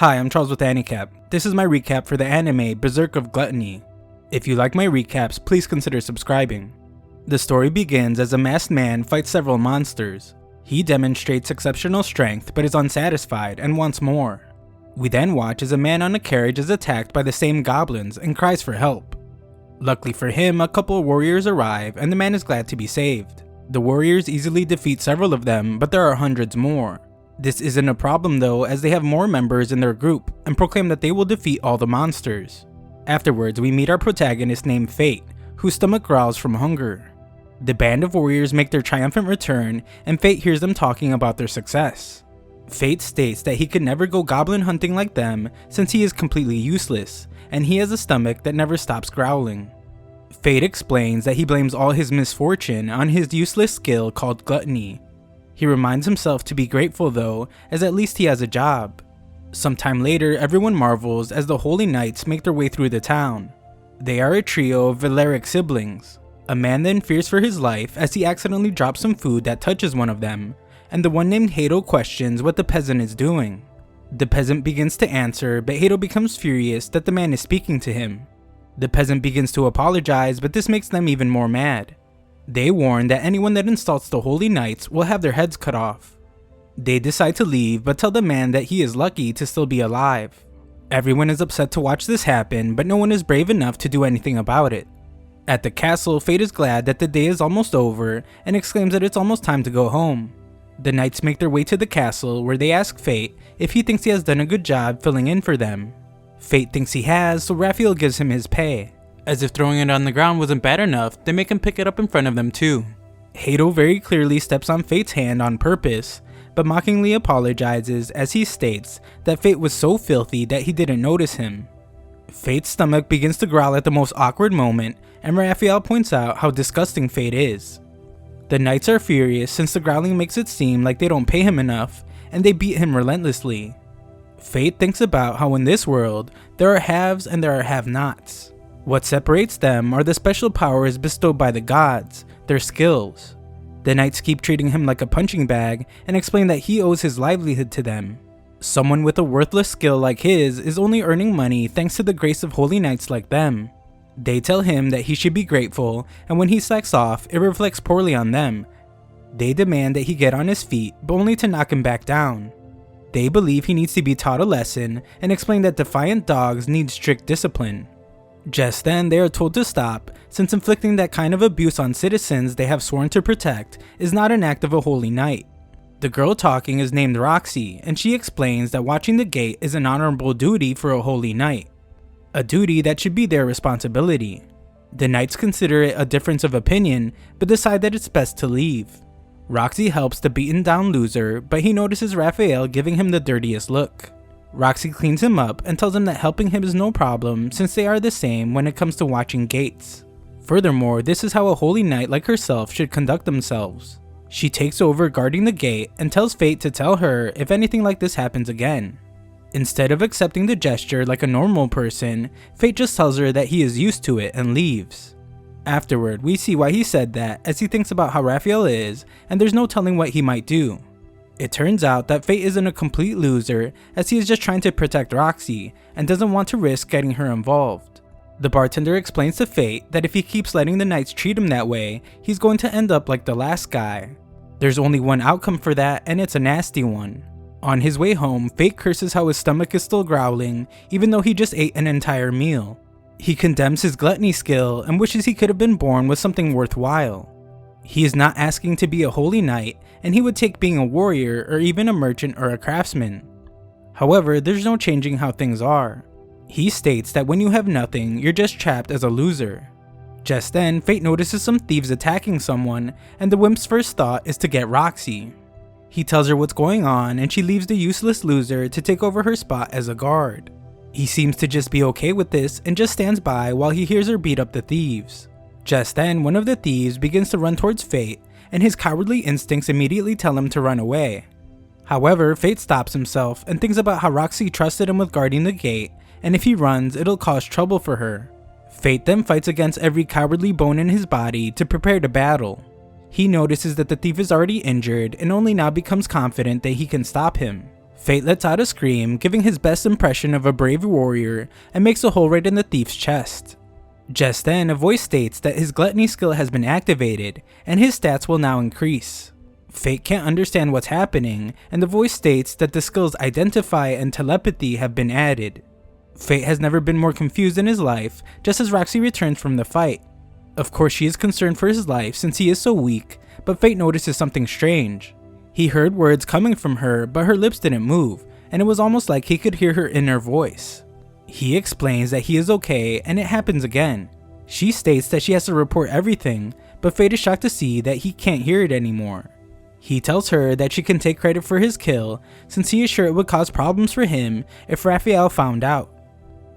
Hi, I'm Charles with AniCap. This is my recap for the anime Berserk of Gluttony. If you like my recaps, please consider subscribing. The story begins as a masked man fights several monsters. He demonstrates exceptional strength but is unsatisfied and wants more. We then watch as a man on a carriage is attacked by the same goblins and cries for help. Luckily for him, a couple of warriors arrive and the man is glad to be saved. The warriors easily defeat several of them, but there are hundreds more. This isn't a problem though, as they have more members in their group and proclaim that they will defeat all the monsters. Afterwards, we meet our protagonist named Fate, whose stomach growls from hunger. The band of warriors make their triumphant return and Fate hears them talking about their success. Fate states that he could never go goblin hunting like them since he is completely useless, and he has a stomach that never stops growling. Fate explains that he blames all his misfortune on his useless skill called Gluttony. He reminds himself to be grateful though, as at least he has a job. Sometime later, everyone marvels as the Holy Knights make their way through the town. They are a trio of Berserk siblings. A man then fears for his life as he accidentally drops some food that touches one of them, and the one named Hato questions what the peasant is doing. The peasant begins to answer, but Hato becomes furious that the man is speaking to him. The peasant begins to apologize, but this makes them even more mad. They warn that anyone that insults the Holy Knights will have their heads cut off. They decide to leave, but tell the man that he is lucky to still be alive. Everyone is upset to watch this happen, but no one is brave enough to do anything about it. At the castle, Fate is glad that the day is almost over and exclaims that it's almost time to go home. The knights make their way to the castle where they ask Fate if he thinks he has done a good job filling in for them. Fate thinks he has, so Raphael gives him his pay. As if throwing it on the ground wasn't bad enough, they make him pick it up in front of them too. Hato very clearly steps on Fate's hand on purpose, but mockingly apologizes as he states that Fate was so filthy that he didn't notice him. Fate's stomach begins to growl at the most awkward moment, and Raphael points out how disgusting Fate is. The knights are furious since the growling makes it seem like they don't pay him enough, and they beat him relentlessly. Fate thinks about how in this world, there are haves and there are have-nots. What separates them are the special powers bestowed by the gods, their skills. The knights keep treating him like a punching bag and explain that he owes his livelihood to them. Someone with a worthless skill like his is only earning money thanks to the grace of holy knights like them. They tell him that he should be grateful, and when he slacks off, it reflects poorly on them. They demand that he get on his feet, but only to knock him back down. They believe he needs to be taught a lesson and explain that defiant dogs need strict discipline. Just then, they are told to stop, since inflicting that kind of abuse on citizens they have sworn to protect is not an act of a holy knight. The girl talking is named Roxy, and she explains that watching the gate is an honorable duty for a holy knight. A duty that should be their responsibility. The knights consider it a difference of opinion, but decide that it's best to leave. Roxy helps the beaten down loser, but he notices Raphael giving him the dirtiest look. Roxy cleans him up and tells him that helping him is no problem since they are the same when it comes to watching gates. Furthermore, this is how a holy knight like herself should conduct themselves. She takes over guarding the gate and tells Fate to tell her if anything like this happens again. Instead of accepting the gesture like a normal person, Fate just tells her that he is used to it and leaves. Afterward, we see why he said that as he thinks about how Raphael is, and there's no telling what he might do. It turns out that Fate isn't a complete loser, as he is just trying to protect Roxy and doesn't want to risk getting her involved. The bartender explains to Fate that if he keeps letting the knights treat him that way, he's going to end up like the last guy. There's only one outcome for that, and it's a nasty one. On his way home, Fate curses how his stomach is still growling, even though he just ate an entire meal. He condemns his gluttony skill and wishes he could have been born with something worthwhile. He is not asking to be a holy knight, and he would take being a warrior or even a merchant or a craftsman. However, there's no changing how things are. He states that when you have nothing, you're just trapped as a loser. Just then, Fate notices some thieves attacking someone, and the wimp's first thought is to get Roxy. He tells her what's going on, and she leaves the useless loser to take over her spot as a guard. He seems to just be okay with this and just stands by while he hears her beat up the thieves. Just then, one of the thieves begins to run towards Fate, and his cowardly instincts immediately tell him to run away. However, Fate stops himself and thinks about how Roxy trusted him with guarding the gate, and if he runs, it'll cause trouble for her. Fate then fights against every cowardly bone in his body to prepare to battle. He notices that the thief is already injured and only now becomes confident that he can stop him. Fate lets out a scream, giving his best impression of a brave warrior, and makes a hole right in the thief's chest. Just then, a voice states that his gluttony skill has been activated, and his stats will now increase. Fate can't understand what's happening, and the voice states that the skills identify and telepathy have been added. Fate has never been more confused in his life, just as Roxy returns from the fight. Of course, she is concerned for his life since he is so weak, but Fate notices something strange. He heard words coming from her, but her lips didn't move, and it was almost like he could hear her inner voice. He explains that he is okay, and it happens again. She states that she has to report everything, but Fate is shocked to see that he can't hear it anymore. He tells her that she can take credit for his kill, since he is sure it would cause problems for him if Raphael found out.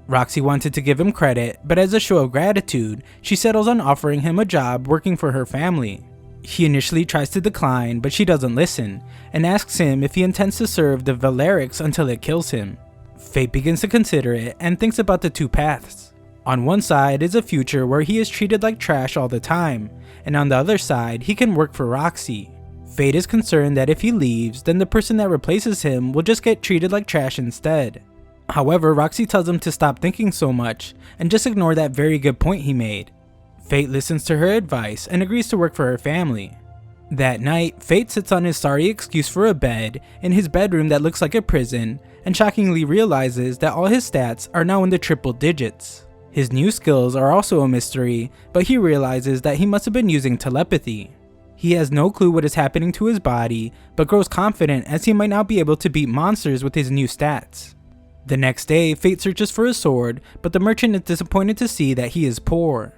Roxy wanted to give him credit, but as a show of gratitude, she settles on offering him a job working for her family. He initially tries to decline, but she doesn't listen, and asks him if he intends to serve the Valerics until it kills him. Fate begins to consider it and thinks about the two paths. On one side is a future where he is treated like trash all the time, and on the other side, he can work for Roxy. Fate is concerned that if he leaves, then the person that replaces him will just get treated like trash instead. However, Roxy tells him to stop thinking so much and just ignore that very good point he made. Fate listens to her advice and agrees to work for her family. That night, Fate sits on his sorry excuse for a bed in his bedroom that looks like a prison and shockingly realizes that all his stats are now in the triple digits. His new skills are also a mystery, but he realizes that he must have been using telepathy. He has no clue what is happening to his body, but grows confident as he might now be able to beat monsters with his new stats. The next day, Fate searches for a sword, but the merchant is disappointed to see that he is poor.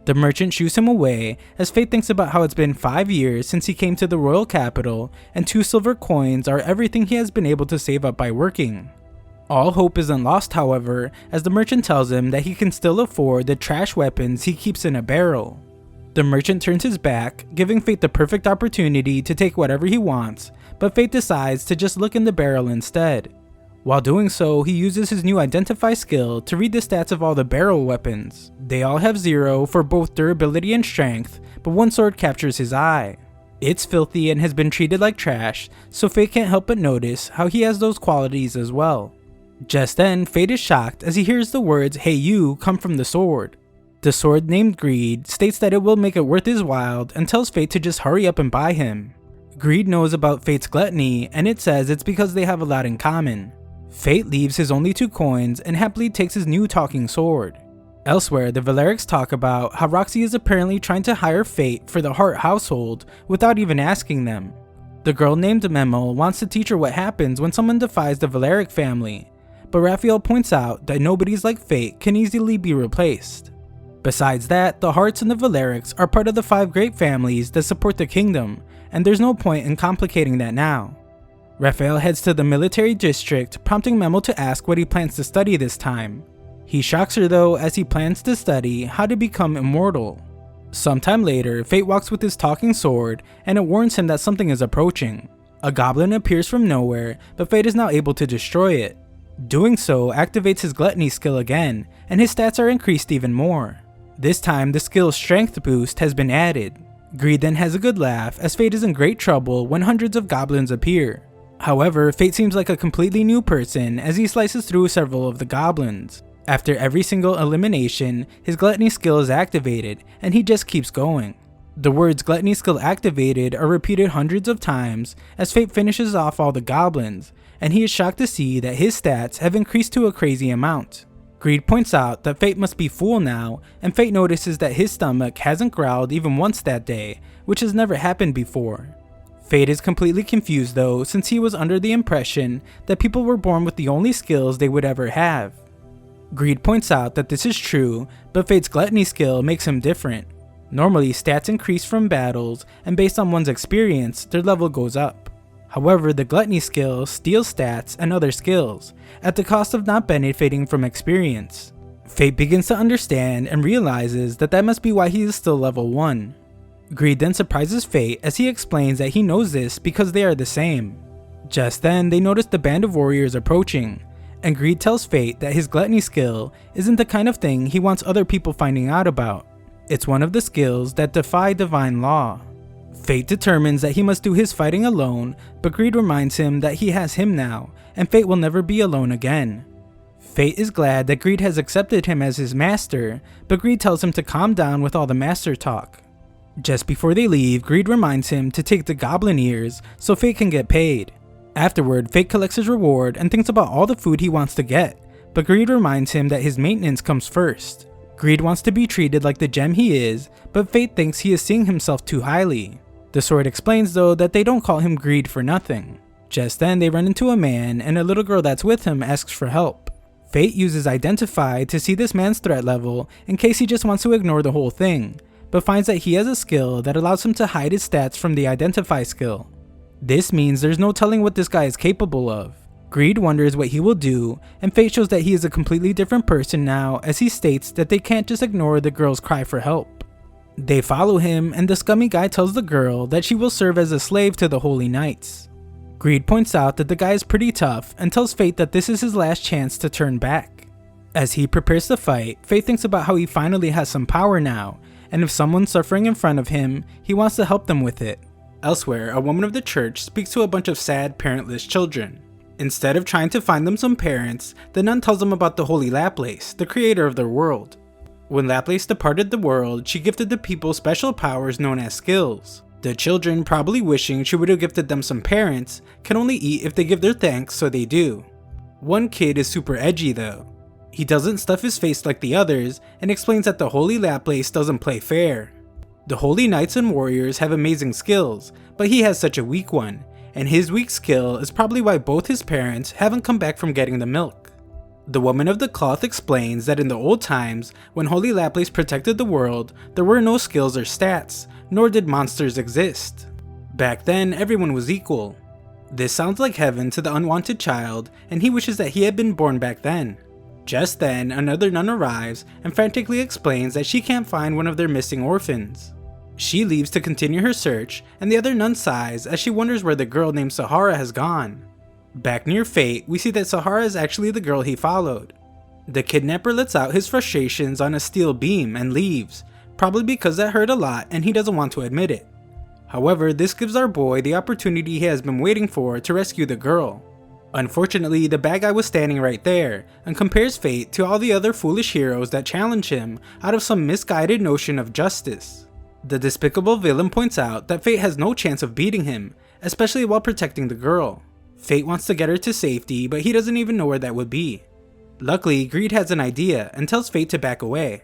The merchant shoos him away as Fate thinks about how it's been 5 years since he came to the royal capital, and 2 silver coins are everything he has been able to save up by working. All hope isn't lost, however, as the merchant tells him that he can still afford the trash weapons he keeps in a barrel. The merchant turns his back, giving Fate the perfect opportunity to take whatever he wants, but Fate decides to just look in the barrel instead. While doing so, he uses his new Identify skill to read the stats of all the barrel weapons. They all have 0 for both durability and strength, but one sword captures his eye. It's filthy and has been treated like trash, so Fate can't help but notice how he has those qualities as well. Just then, Fate is shocked as he hears the words "Hey you" come from the sword. The sword, named Greed, states that it will make it worth his while and tells Fate to just hurry up and buy him. Greed knows about Fate's gluttony, and it says it's because they have a lot in common. Fate leaves his only 2 coins and happily takes his new talking sword. Elsewhere, the Valerics talk about how Roxy is apparently trying to hire Fate for the Hart household without even asking them. The girl named Memo wants to teach her what happens when someone defies the Valeric family, but Raphael points out that nobodies like Fate can easily be replaced. Besides that, the Harts and the Valerics are part of the 5 great families that support the kingdom, and there's no point in complicating that now. Raphael heads to the military district, prompting Memo to ask what he plans to study this time. He shocks her though, as he plans to study how to become immortal. Sometime later, Fate walks with his talking sword, and it warns him that something is approaching. A goblin appears from nowhere, but Fate is now able to destroy it. Doing so activates his gluttony skill again, and his stats are increased even more. This time, the skill's strength boost has been added. Greed then has a good laugh as Fate is in great trouble when hundreds of goblins appear. However, Fate seems like a completely new person as he slices through several of the goblins. After every single elimination, his gluttony skill is activated, and he just keeps going. The words "gluttony skill activated" are repeated hundreds of times as Fate finishes off all the goblins, and he is shocked to see that his stats have increased to a crazy amount. Greed points out that Fate must be full now, and Fate notices that his stomach hasn't growled even once that day, which has never happened before. Fate is completely confused though, since he was under the impression that people were born with the only skills they would ever have. Greed points out that this is true, but Fate's gluttony skill makes him different. Normally, stats increase from battles, and based on one's experience, their level goes up. However, the gluttony skill steals stats and other skills, at the cost of not benefiting from experience. Fate begins to understand and realizes that that must be why he is still level 1. Greed then surprises Fate as he explains that he knows this because they are the same. Just then, they notice the band of warriors approaching, and Greed tells Fate that his gluttony skill isn't the kind of thing he wants other people finding out about. It's one of the skills that defy divine law. Fate determines that he must do his fighting alone, but Greed reminds him that he has him now, and Fate will never be alone again. Fate is glad that Greed has accepted him as his master, but Greed tells him to calm down with all the master talk. Just before they leave, Greed reminds him to take the goblin ears so Fate can get paid. Afterward, Fate collects his reward and thinks about all the food he wants to get, but Greed reminds him that his maintenance comes first. Greed wants to be treated like the gem he is, but Fate thinks he is seeing himself too highly. The sword explains though that they don't call him Greed for nothing. Just then they run into a man, and a little girl that's with him asks for help. Fate uses Identify to see this man's threat level in case he just wants to ignore the whole thing, but finds that he has a skill that allows him to hide his stats from the Identify skill. This means there's no telling what this guy is capable of. Greed wonders what he will do, and Fate shows that he is a completely different person now, as he states that they can't just ignore the girl's cry for help. They follow him, and the scummy guy tells the girl that she will serve as a slave to the Holy Knights. Greed points out that the guy is pretty tough and tells Fate that this is his last chance to turn back. As he prepares to fight, Fate thinks about how he finally has some power now, and if someone's suffering in front of him, he wants to help them with it. Elsewhere, a woman of the church speaks to a bunch of sad, parentless children. Instead of trying to find them some parents, the nun tells them about the Holy Laplace, the creator of their world. When Laplace departed the world, she gifted the people special powers known as skills. The children, probably wishing she would have gifted them some parents, can only eat if they give their thanks, so they do. One kid is super edgy though. He doesn't stuff his face like the others, and explains that the Holy Laplace doesn't play fair. The Holy Knights and Warriors have amazing skills, but he has such a weak one, and his weak skill is probably why both his parents haven't come back from getting the milk. The woman of the cloth explains that in the old times, when Holy Laplace protected the world, there were no skills or stats, nor did monsters exist. Back then, everyone was equal. This sounds like heaven to the unwanted child, and he wishes that he had been born back then. Just then, another nun arrives and frantically explains that she can't find one of their missing orphans. She leaves to continue her search, and the other nun sighs as she wonders where the girl named Sahara has gone. Back near Fate, we see that Sahara is actually the girl he followed. The kidnapper lets out his frustrations on a steel beam and leaves, probably because that hurt a lot and he doesn't want to admit it. However, this gives our boy the opportunity he has been waiting for to rescue the girl. Unfortunately, the bad guy was standing right there, and compares Fate to all the other foolish heroes that challenge him out of some misguided notion of justice. The despicable villain points out that Fate has no chance of beating him, especially while protecting the girl. Fate wants to get her to safety, but he doesn't even know where that would be. Luckily, Greed has an idea and tells Fate to back away.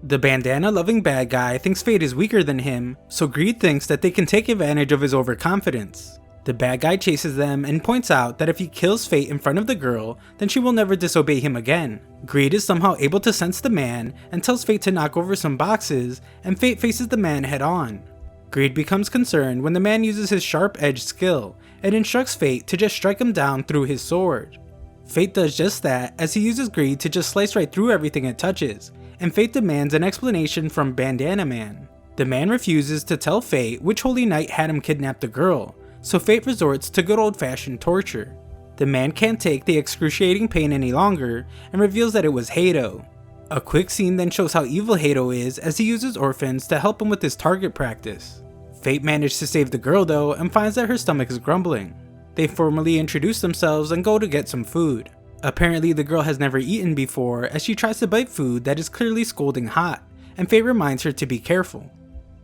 The bandana-loving bad guy thinks Fate is weaker than him, so Greed thinks that they can take advantage of his overconfidence. The bad guy chases them and points out that if he kills Fate in front of the girl, then she will never disobey him again. Greed is somehow able to sense the man and tells Fate to knock over some boxes, and Fate faces the man head on. Greed becomes concerned when the man uses his sharp-edged skill and instructs Fate to just strike him down through his sword. Fate does just that as he uses Greed to just slice right through everything it touches, and Fate demands an explanation from Bandana Man. The man refuses to tell Fate which Holy Knight had him kidnap the girl, so Fate resorts to good old-fashioned torture. The man can't take the excruciating pain any longer and reveals that it was Hato. A quick scene then shows how evil Hato is as he uses orphans to help him with his target practice. Fate managed to save the girl though and finds that her stomach is grumbling. They formally introduce themselves and go to get some food. Apparently the girl has never eaten before as she tries to bite food that is clearly scalding hot, and Fate reminds her to be careful.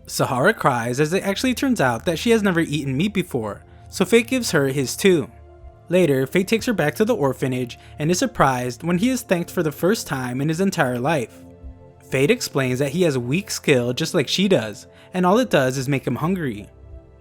Sahara cries as it actually turns out that she has never eaten meat before, so Fate gives her his too. Later, Fate takes her back to the orphanage and is surprised when he is thanked for the first time in his entire life. Fate explains that he has weak skill just like she does, and all it does is make him hungry.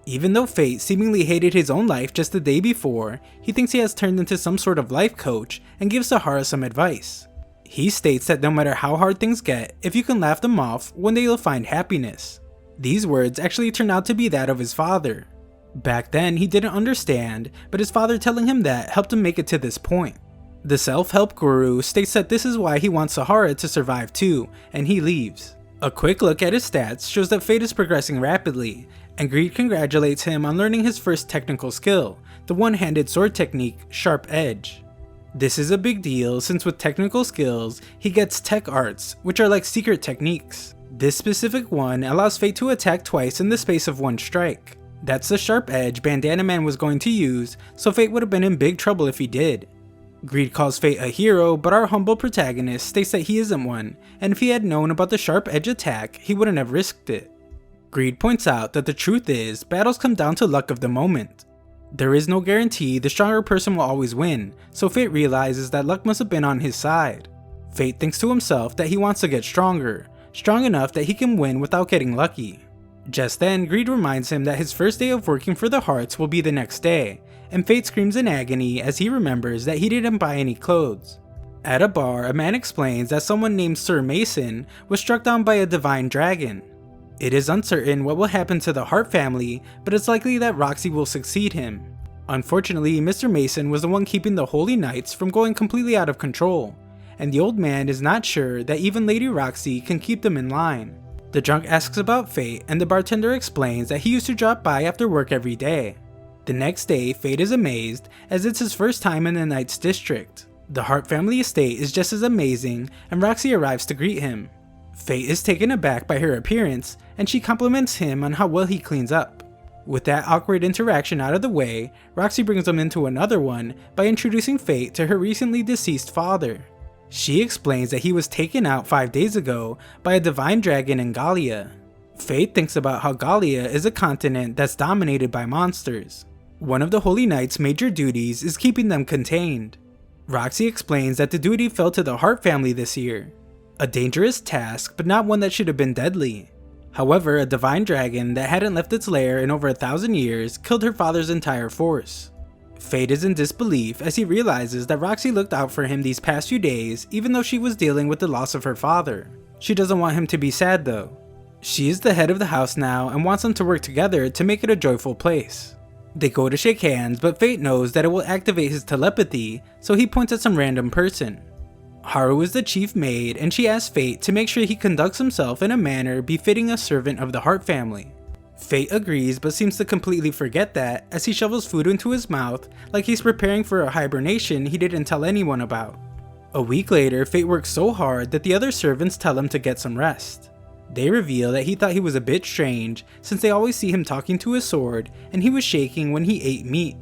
Even though Fate seemingly hated his own life just the day before, he thinks he has turned into some sort of life coach and gives Sahara some advice. He states that no matter how hard things get, if you can laugh them off, one day you'll find happiness. These words actually turn out to be that of his father. Back then, he didn't understand, but his father telling him that helped him make it to this point. The self-help guru states that this is why he wants Sahara to survive too, and he leaves. A quick look at his stats shows that Fate is progressing rapidly, and Greed congratulates him on learning his first technical skill, the one-handed sword technique, Sharp Edge. This is a big deal since with technical skills, he gets tech arts, which are like secret techniques. This specific one allows Fate to attack twice in the space of one strike. That's the sharp edge Bandana Man was going to use, so Fate would have been in big trouble if he did. Greed calls Fate a hero, but our humble protagonist states that he isn't one, and if he had known about the sharp edge attack, he wouldn't have risked it. Greed points out that the truth is, battles come down to luck of the moment. There is no guarantee the stronger person will always win, so Fate realizes that luck must have been on his side. Fate thinks to himself that he wants to get stronger, strong enough that he can win without getting lucky. Just then, Greed reminds him that his first day of working for the Hearts will be the next day, and Fate screams in agony as he remembers that he didn't buy any clothes. At a bar, a man explains that someone named Sir Mason was struck down by a divine dragon. It is uncertain what will happen to the Hart family, but it's likely that Roxy will succeed him. Unfortunately, Mr. Mason was the one keeping the Holy Knights from going completely out of control, and the old man is not sure that even Lady Roxy can keep them in line. The drunk asks about Fate, and the bartender explains that he used to drop by after work every day. The next day, Fate is amazed as it's his first time in the Knights District. The Hart family estate is just as amazing, and Roxy arrives to greet him. Fate is taken aback by her appearance, and she compliments him on how well he cleans up. With that awkward interaction out of the way, Roxy brings him into another one by introducing Fate to her recently deceased father. She explains that he was taken out 5 days ago by a divine dragon in Gallia. Fate thinks about how Gallia is a continent that's dominated by monsters. One of the Holy Knight's major duties is keeping them contained. Roxy explains that the duty fell to the Hart family this year. A dangerous task, but not one that should have been deadly. However, a divine dragon that hadn't left its lair in over 1,000 years killed her father's entire force. Fate is in disbelief as he realizes that Roxy looked out for him these past few days even though she was dealing with the loss of her father. She doesn't want him to be sad though. She is the head of the house now and wants them to work together to make it a joyful place. They go to shake hands, but Fate knows that it will activate his telepathy, so he points at some random person. Haru is the chief maid, and she asks Fate to make sure he conducts himself in a manner befitting a servant of the Hart family. Fate agrees but seems to completely forget that as he shovels food into his mouth like he's preparing for a hibernation he didn't tell anyone about. A week later, Fate works so hard that the other servants tell him to get some rest. They reveal that he thought he was a bit strange since they always see him talking to his sword and he was shaking when he ate meat.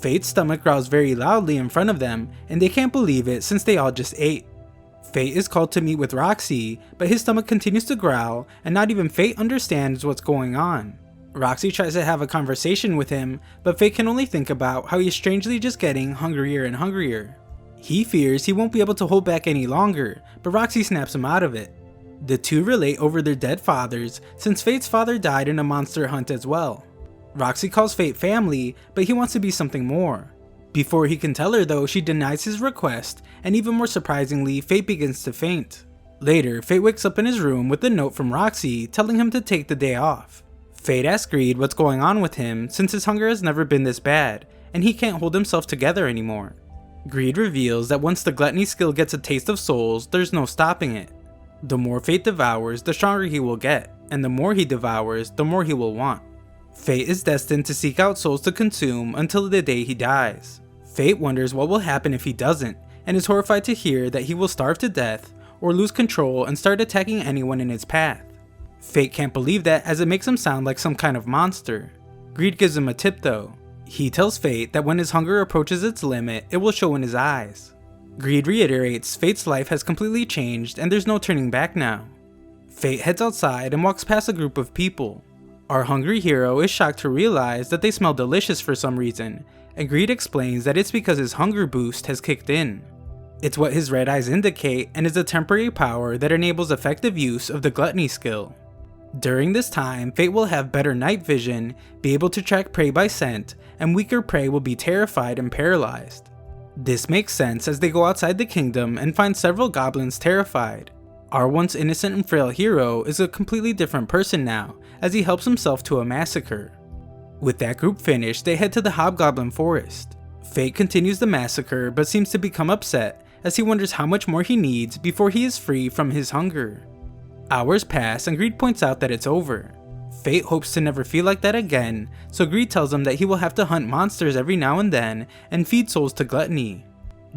Fate's stomach growls very loudly in front of them and they can't believe it since they all just ate. Fate is called to meet with Roxy, but his stomach continues to growl and not even Fate understands what's going on. Roxy tries to have a conversation with him, but Fate can only think about how he's strangely just getting hungrier and hungrier. He fears he won't be able to hold back any longer, but Roxy snaps him out of it. The two relate over their dead fathers since Fate's father died in a monster hunt as well. Roxy calls Fate family, but he wants to be something more. Before he can tell her though, she denies his request, and even more surprisingly, Fate begins to faint. Later, Fate wakes up in his room with a note from Roxy telling him to take the day off. Fate asks Greed what's going on with him since his hunger has never been this bad, and he can't hold himself together anymore. Greed reveals that once the Gluttony skill gets a taste of souls, there's no stopping it. The more Fate devours, the stronger he will get, and the more he devours, the more he will want. Fate is destined to seek out souls to consume until the day he dies. Fate wonders what will happen if he doesn't, and is horrified to hear that he will starve to death, or lose control and start attacking anyone in his path. Fate can't believe that as it makes him sound like some kind of monster. Greed gives him a tip though. He tells Fate that when his hunger approaches its limit, it will show in his eyes. Greed reiterates Fate's life has completely changed and there's no turning back now. Fate heads outside and walks past a group of people. Our hungry hero is shocked to realize that they smell delicious for some reason, and Greed explains that it's because his hunger boost has kicked in. It's what his red eyes indicate and is a temporary power that enables effective use of the Gluttony skill. During this time, Fate will have better night vision, be able to track prey by scent, and weaker prey will be terrified and paralyzed. This makes sense as they go outside the kingdom and find several goblins terrified. Our once innocent and frail hero is a completely different person now, as he helps himself to a massacre. With that group finished, they head to the Hobgoblin Forest. Fate continues the massacre but seems to become upset as he wonders how much more he needs before he is free from his hunger. Hours pass and Greed points out that it's over. Fate hopes to never feel like that again, so Greed tells him that he will have to hunt monsters every now and then and feed souls to Gluttony.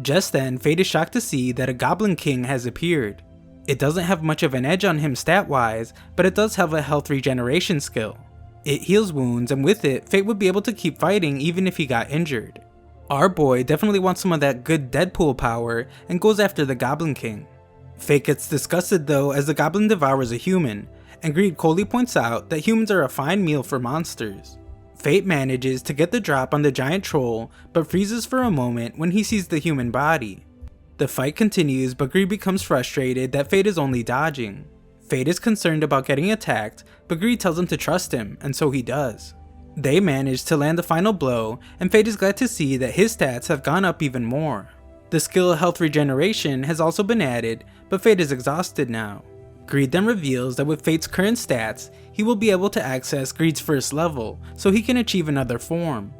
Just then, Fate is shocked to see that a Goblin King has appeared. It doesn't have much of an edge on him stat-wise, but it does have a health regeneration skill. It heals wounds, and with it, Fate would be able to keep fighting even if he got injured. Our boy definitely wants some of that good Deadpool power and goes after the Goblin King. Fate gets disgusted though as the goblin devours a human, and Greed coldly points out that humans are a fine meal for monsters. Fate manages to get the drop on the giant troll, but freezes for a moment when he sees the human body. The fight continues, but Greed becomes frustrated that Fate is only dodging. Fate is concerned about getting attacked, but Greed tells him to trust him, and so he does. They manage to land the final blow, and Fate is glad to see that his stats have gone up even more. The skill Health Regeneration has also been added, but Fate is exhausted now. Greed then reveals that with Fate's current stats, he will be able to access Greed's first level, so he can achieve another form.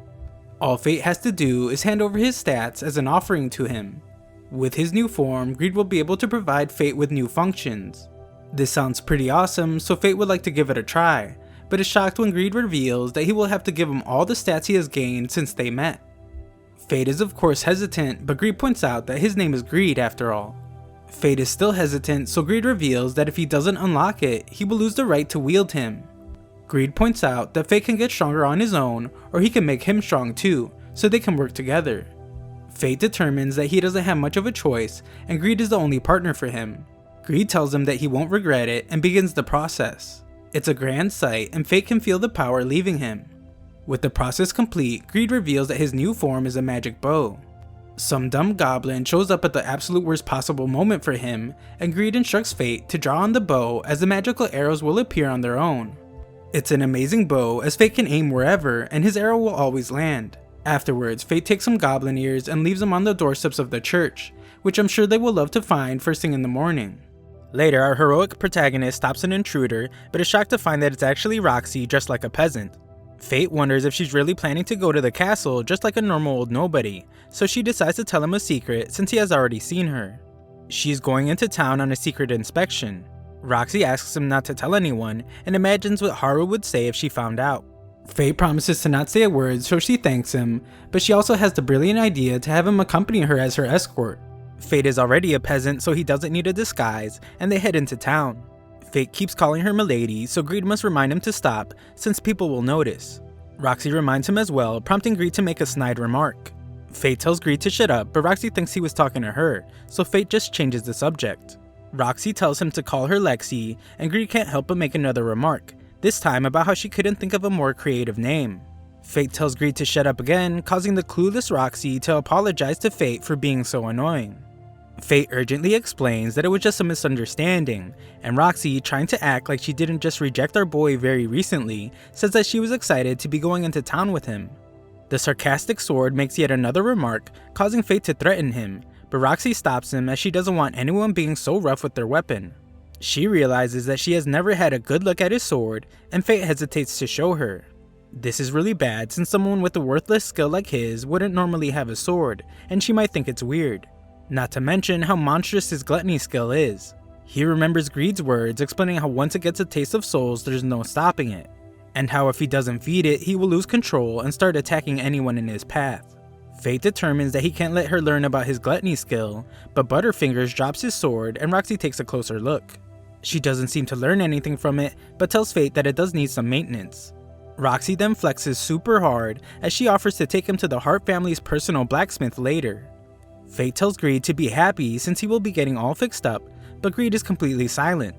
All Fate has to do is hand over his stats as an offering to him. With his new form, Greed will be able to provide Fate with new functions. This sounds pretty awesome, so Fate would like to give it a try, but is shocked when Greed reveals that he will have to give him all the stats he has gained since they met. Fate is of course hesitant, but Greed points out that his name is Greed after all. Fate is still hesitant, so Greed reveals that if he doesn't unlock it, he will lose the right to wield him. Greed points out that Fate can get stronger on his own, or he can make him strong too, so they can work together. Fate determines that he doesn't have much of a choice, and Greed is the only partner for him. Greed tells him that he won't regret it and begins the process. It's a grand sight, and Fate can feel the power leaving him. With the process complete, Greed reveals that his new form is a magic bow. Some dumb goblin shows up at the absolute worst possible moment for him, and Greed instructs Fate to draw on the bow as the magical arrows will appear on their own. It's an amazing bow as Fate can aim wherever and his arrow will always land. Afterwards, Fate takes some goblin ears and leaves them on the doorsteps of the church, which I'm sure they will love to find first thing in the morning. Later, our heroic protagonist stops an intruder, but is shocked to find that it's actually Roxy dressed like a peasant. Fate wonders if she's really planning to go to the castle just like a normal old nobody, so she decides to tell him a secret since he has already seen her. She's going into town on a secret inspection. Roxy asks him not to tell anyone and imagines what Haru would say if she found out. Fate promises to not say a word, so she thanks him, but she also has the brilliant idea to have him accompany her as her escort. Fate is already a peasant, so he doesn't need a disguise, and they head into town. Fate keeps calling her milady, so Greed must remind him to stop, since people will notice. Roxy reminds him as well, prompting Greed to make a snide remark. Fate tells Greed to shut up, but Roxy thinks he was talking to her, so Fate just changes the subject. Roxy tells him to call her Lexi, and Greed can't help but make another remark, this time about how she couldn't think of a more creative name. Fate tells Greed to shut up again, causing the clueless Roxy to apologize to Fate for being so annoying. Fate urgently explains that it was just a misunderstanding, and Roxy, trying to act like she didn't just reject our boy very recently, says that she was excited to be going into town with him. The sarcastic sword makes yet another remark, causing Fate to threaten him, but Roxy stops him as she doesn't want anyone being so rough with their weapon. She realizes that she has never had a good look at his sword, and Fate hesitates to show her. This is really bad since someone with a worthless skill like his wouldn't normally have a sword, and she might think it's weird. Not to mention how monstrous his Gluttony skill is. He remembers Greed's words explaining how once it gets a taste of souls there's no stopping it, and how if he doesn't feed it he will lose control and start attacking anyone in his path. Fate determines that he can't let her learn about his Gluttony skill, but Butterfingers drops his sword and Roxy takes a closer look. She doesn't seem to learn anything from it, but tells Fate that it does need some maintenance. Roxy then flexes super hard as she offers to take him to the Hart family's personal blacksmith later. Fate tells Greed to be happy since he will be getting all fixed up, but Greed is completely silent.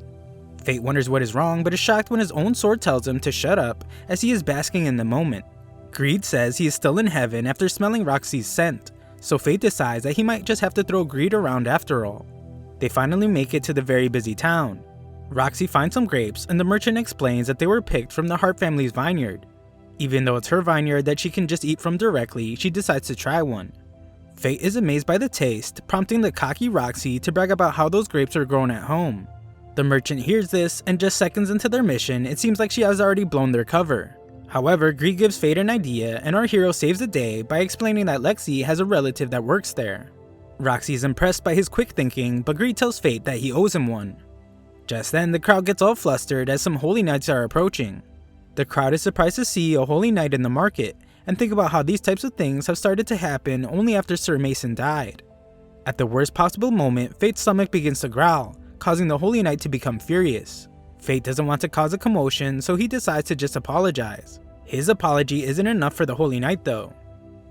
Fate wonders what is wrong, but is shocked when his own sword tells him to shut up as he is basking in the moment. Greed says he is still in heaven after smelling Roxy's scent, so Fate decides that he might just have to throw Greed around after all. They finally make it to the very busy town. Roxy finds some grapes and the merchant explains that they were picked from the Hart family's vineyard. Even though it's her vineyard that she can just eat from directly, she decides to try one. Fate is amazed by the taste, prompting the cocky Roxy to brag about how those grapes are grown at home. The merchant hears this, and just seconds into their mission, it seems like she has already blown their cover. However, Greed gives Fate an idea, and our hero saves the day by explaining that Lexi has a relative that works there. Roxy is impressed by his quick thinking, but Greed tells Fate that he owes him one. Just then, the crowd gets all flustered as some holy knights are approaching. The crowd is surprised to see a holy knight in the market, and think about how these types of things have started to happen only after Sir Mason died. At the worst possible moment, Fate's stomach begins to growl, causing the Holy Knight to become furious. Fate doesn't want to cause a commotion, so he decides to just apologize. His apology isn't enough for the Holy Knight though.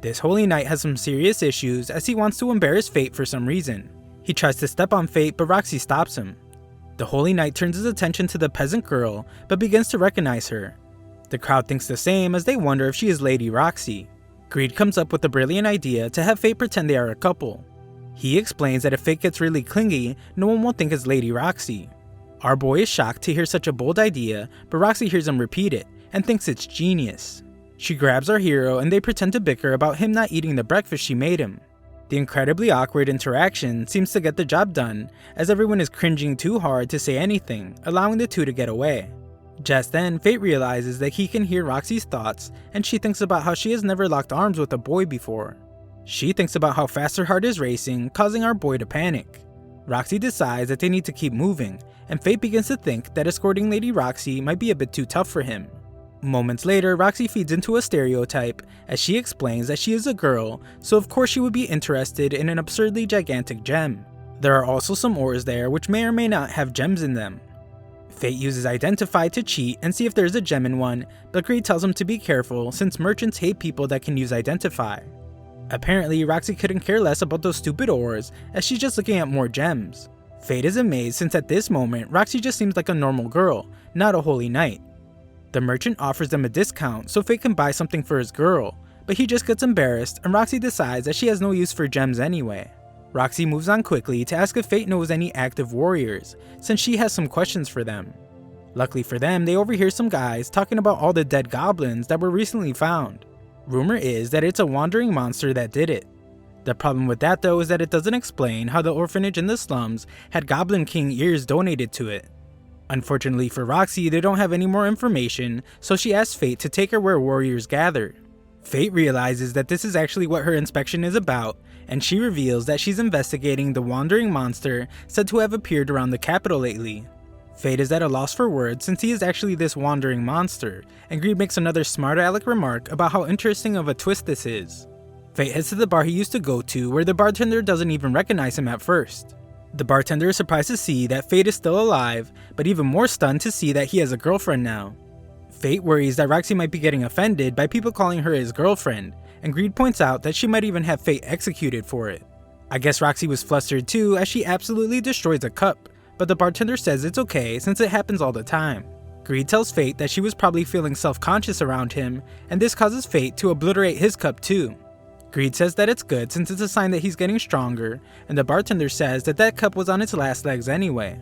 This Holy Knight has some serious issues as he wants to embarrass Fate for some reason. He tries to step on Fate, but Roxy stops him. The Holy Knight turns his attention to the peasant girl, but begins to recognize her. The crowd thinks the same as they wonder if she is Lady Roxy. Greed comes up with a brilliant idea to have Fate pretend they are a couple. He explains that if Fate gets really clingy, no one will think it's Lady Roxy. Our boy is shocked to hear such a bold idea, but Roxy hears him repeat it, and thinks it's genius. She grabs our hero and they pretend to bicker about him not eating the breakfast she made him. The incredibly awkward interaction seems to get the job done, as everyone is cringing too hard to say anything, allowing the two to get away. Just then, Fate realizes that he can hear Roxy's thoughts, and she thinks about how she has never locked arms with a boy before. She thinks about how fast her heart is racing, causing our boy to panic. Roxy decides that they need to keep moving, and Fate begins to think that escorting Lady Roxy might be a bit too tough for him. Moments later, Roxy feeds into a stereotype as she explains that she is a girl, so of course she would be interested in an absurdly gigantic gem. There are also some ores there which may or may not have gems in them. Fate uses Identify to cheat and see if there's a gem in one, but Greed tells him to be careful since merchants hate people that can use Identify. Apparently, Roxy couldn't care less about those stupid ores as she's just looking at more gems. Fate is amazed since at this moment, Roxy just seems like a normal girl, not a holy knight. The merchant offers them a discount so Fate can buy something for his girl, but he just gets embarrassed and Roxy decides that she has no use for gems anyway. Roxy moves on quickly to ask if Fate knows any active warriors, since she has some questions for them. Luckily for them, they overhear some guys talking about all the dead goblins that were recently found. Rumor is that it's a wandering monster that did it. The problem with that though is that it doesn't explain how the orphanage in the slums had Goblin King ears donated to it. Unfortunately for Roxy, they don't have any more information, so she asks Fate to take her where warriors gather. Fate realizes that this is actually what her inspection is about, and she reveals that she's investigating the wandering monster said to have appeared around the capital lately. Fate is at a loss for words since he is actually this wandering monster, and Greed makes another smart aleck remark about how interesting of a twist this is. Fate heads to the bar he used to go to, where the bartender doesn't even recognize him at first. The bartender is surprised to see that Fate is still alive, but even more stunned to see that he has a girlfriend now. Fate worries that Roxy might be getting offended by people calling her his girlfriend, and Greed points out that she might even have Fate executed for it. I guess Roxy was flustered too as she absolutely destroys a cup, but the bartender says it's okay since it happens all the time. Greed tells Fate that she was probably feeling self-conscious around him, and this causes Fate to obliterate his cup too. Greed says that it's good since it's a sign that he's getting stronger, and the bartender says that that cup was on its last legs anyway.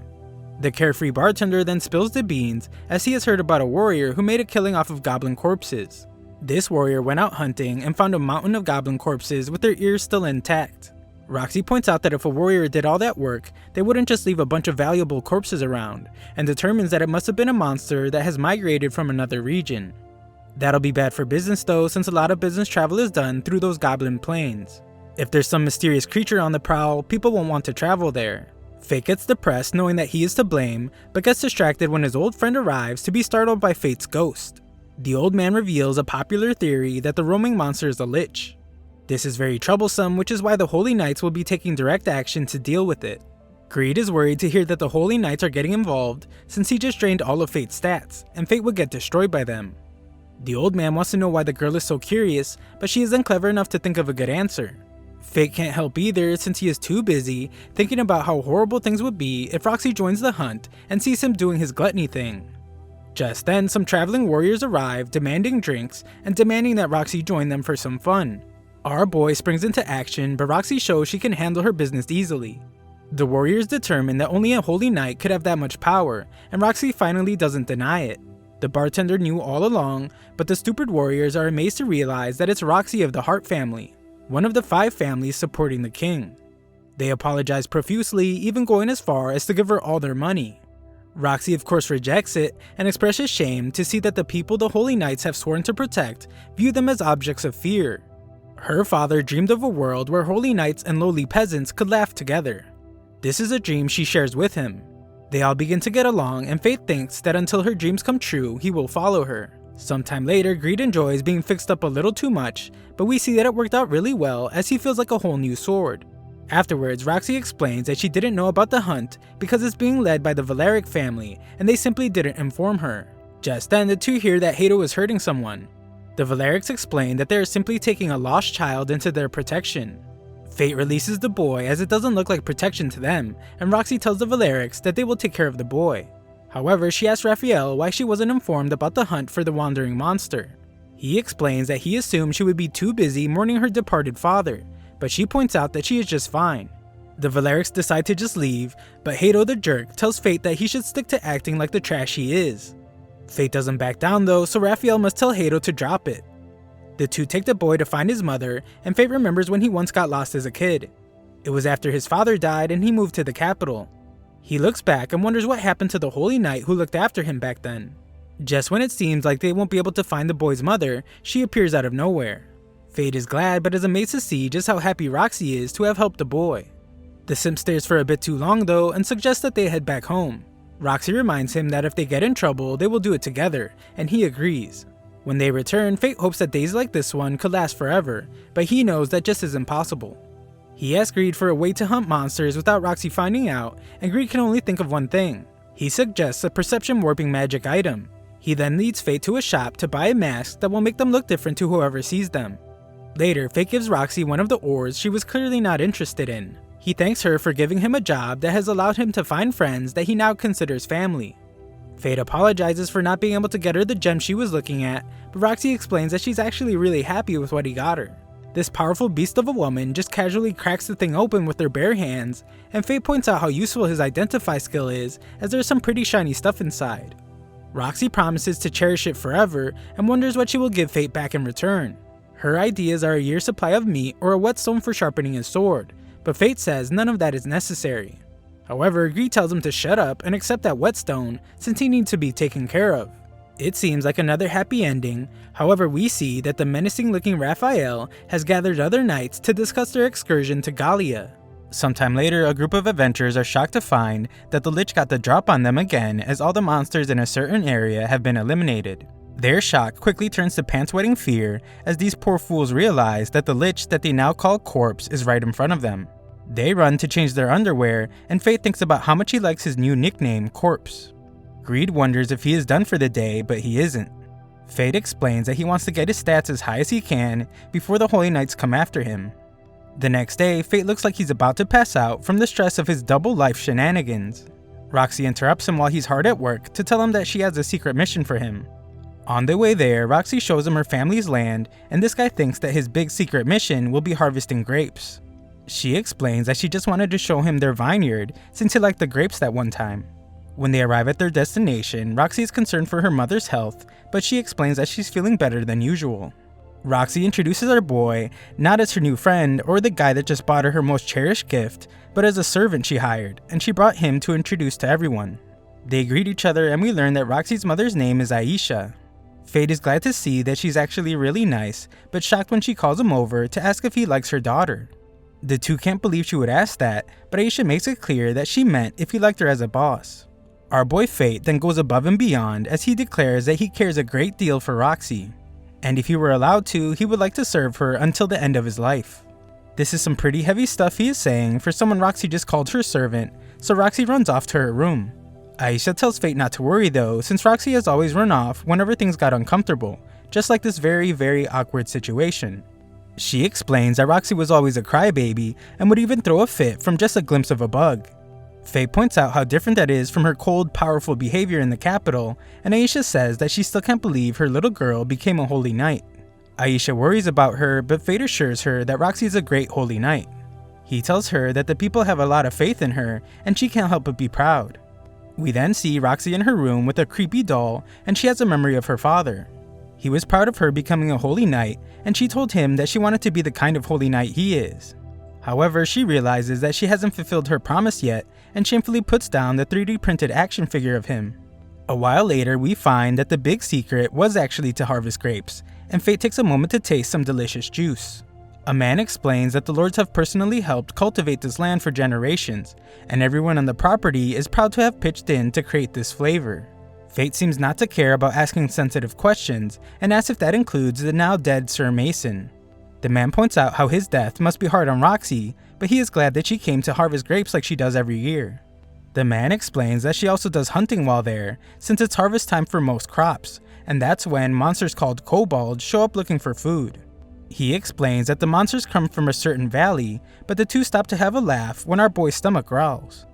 The carefree bartender then spills the beans as he has heard about a warrior who made a killing off of goblin corpses. This warrior went out hunting and found a mountain of goblin corpses with their ears still intact. Roxy points out that if a warrior did all that work, they wouldn't just leave a bunch of valuable corpses around, and determines that it must have been a monster that has migrated from another region. That'll be bad for business though, since a lot of business travel is done through those goblin plains. If there's some mysterious creature on the prowl, people won't want to travel there. Fate gets depressed knowing that he is to blame, but gets distracted when his old friend arrives to be startled by Fate's ghost. The old man reveals a popular theory that the roaming monster is a lich. This is very troublesome, which is why the Holy Knights will be taking direct action to deal with it. Greed is worried to hear that the Holy Knights are getting involved since he just drained all of Fate's stats, and Fate would get destroyed by them. The old man wants to know why the girl is so curious, but she isn't clever enough to think of a good answer. Fate can't help either since he is too busy thinking about how horrible things would be if Roxy joins the hunt and sees him doing his gluttony thing. Just then, some traveling warriors arrive demanding drinks and demanding that Roxy join them for some fun. Our boy springs into action, but Roxy shows she can handle her business easily. The warriors determine that only a holy knight could have that much power, and Roxy finally doesn't deny it. The bartender knew all along, but the stupid warriors are amazed to realize that it's Roxy of the Heart family, one of the 5 families supporting the king. They apologize profusely, even going as far as to give her all their money. Roxy of course rejects it and expresses shame to see that the people the Holy Knights have sworn to protect view them as objects of fear. Her father dreamed of a world where holy knights and lowly peasants could laugh together. This is a dream she shares with him. They all begin to get along, and Fate thinks that until her dreams come true, he will follow her. Sometime later, Greed enjoys being fixed up a little too much, but we see that it worked out really well as he feels like a whole new sword. Afterwards, Roxy explains that she didn't know about the hunt because it's being led by the Valeric family and they simply didn't inform her. Just then, the two hear that Hato is hurting someone. The Valerics explain that they are simply taking a lost child into their protection. Fate releases the boy as it doesn't look like protection to them, and Roxy tells the Valerics that they will take care of the boy. However, she asks Raphael why she wasn't informed about the hunt for the wandering monster. He explains that he assumed she would be too busy mourning her departed father, but she points out that she is just fine. The Valerics decide to just leave, but Hato the jerk tells Fate that he should stick to acting like the trash he is. Fate doesn't back down though, so Raphael must tell Hato to drop it. The two take the boy to find his mother, and Fate remembers when he once got lost as a kid. It was after his father died and he moved to the capital. He looks back and wonders what happened to the holy knight who looked after him back then. Just when it seems like they won't be able to find the boy's mother, she appears out of nowhere. Fate is glad but is amazed to see just how happy Roxy is to have helped the boy. The simp stares for a bit too long though and suggests that they head back home. Roxy reminds him that if they get in trouble, they will do it together, and he agrees. When they return, Fate hopes that days like this one could last forever, but he knows that just isn't possible. He asks Greed for a way to hunt monsters without Roxy finding out, and Greed can only think of one thing. He suggests a perception warping magic item. He then leads Fate to a shop to buy a mask that will make them look different to whoever sees them. Later, Fate gives Roxy one of the ores she was clearly not interested in. He thanks her for giving him a job that has allowed him to find friends that he now considers family. Fate apologizes for not being able to get her the gem she was looking at, but Roxy explains that she's actually really happy with what he got her. This powerful beast of a woman just casually cracks the thing open with their bare hands, and Fate points out how useful his identify skill is as there's some pretty shiny stuff inside. Roxy promises to cherish it forever and wonders what she will give Fate back in return. Her ideas are a year's supply of meat or a whetstone for sharpening his sword, but Fate says none of that is necessary. However, Greed tells him to shut up and accept that whetstone since he needs to be taken care of. It seems like another happy ending, however we see that the menacing looking Raphael has gathered other knights to discuss their excursion to Gallia. Sometime later, a group of adventurers are shocked to find that the Lich got the drop on them again as all the monsters in a certain area have been eliminated. Their shock quickly turns to pants-wetting fear as these poor fools realize that the Lich that they now call Corpse is right in front of them. They run to change their underwear, and Fate thinks about how much he likes his new nickname, Corpse. Greed wonders if he is done for the day, but he isn't. Fate explains that he wants to get his stats as high as he can before the Holy Knights come after him. The next day, Fate looks like he's about to pass out from the stress of his double life shenanigans. Roxy interrupts him while he's hard at work to tell him that she has a secret mission for him. On the way there, Roxy shows him her family's land, and this guy thinks that his big secret mission will be harvesting grapes. She explains that she just wanted to show him their vineyard since he liked the grapes that one time. When they arrive at their destination, Roxy is concerned for her mother's health, but she explains that she's feeling better than usual. Roxy introduces our boy, not as her new friend or the guy that just bought her most cherished gift, but as a servant she hired, and she brought him to introduce to everyone. They greet each other and we learn that Roxy's mother's name is Aisha. Fate is glad to see that she's actually really nice, but shocked when she calls him over to ask if he likes her daughter. The two can't believe she would ask that, but Aisha makes it clear that she meant if he liked her as a boss. Our boy Fate then goes above and beyond as he declares that he cares a great deal for Roxy, and if he were allowed to, he would like to serve her until the end of his life. This is some pretty heavy stuff he is saying for someone Roxy just called her servant, so Roxy runs off to her room. Aisha tells Fate not to worry though, since Roxy has always run off whenever things got uncomfortable, just like this very awkward situation. She explains that Roxy was always a crybaby and would even throw a fit from just a glimpse of a bug. Fate points out how different that is from her cold, powerful behavior in the capital, and Aisha says that she still can't believe her little girl became a holy knight. Aisha worries about her, but Fate assures her that Roxy is a great holy knight. He tells her that the people have a lot of faith in her, and she can't help but be proud. We then see Roxy in her room with a creepy doll, and she has a memory of her father. He was proud of her becoming a holy knight, and she told him that she wanted to be the kind of holy knight he is. However, she realizes that she hasn't fulfilled her promise yet, and shamefully puts down the 3D printed action figure of him. A while later, we find that the big secret was actually to harvest grapes, and Fate takes a moment to taste some delicious juice. A man explains that the lords have personally helped cultivate this land for generations, and everyone on the property is proud to have pitched in to create this flavor. Fate seems not to care about asking sensitive questions, and asks if that includes the now dead Sir Mason. The man points out how his death must be hard on Roxy, but he is glad that she came to harvest grapes like she does every year. The man explains that she also does hunting while there, since it's harvest time for most crops, and that's when monsters called kobolds show up looking for food. He explains that the monsters come from a certain valley, but the two stop to have a laugh when our boy's stomach growls.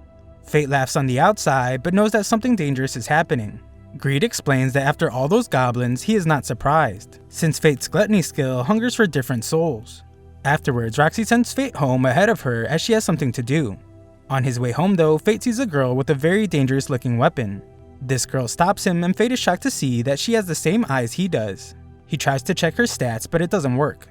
Fate laughs on the outside, but knows that something dangerous is happening. Greed explains that after all those goblins, he is not surprised, since Fate's gluttony skill hungers for different souls. Afterwards, Roxy sends Fate home ahead of her as she has something to do. On his way home though, Fate sees a girl with a very dangerous looking weapon. This girl stops him and Fate is shocked to see that she has the same eyes he does. He tries to check her stats, but it doesn't work.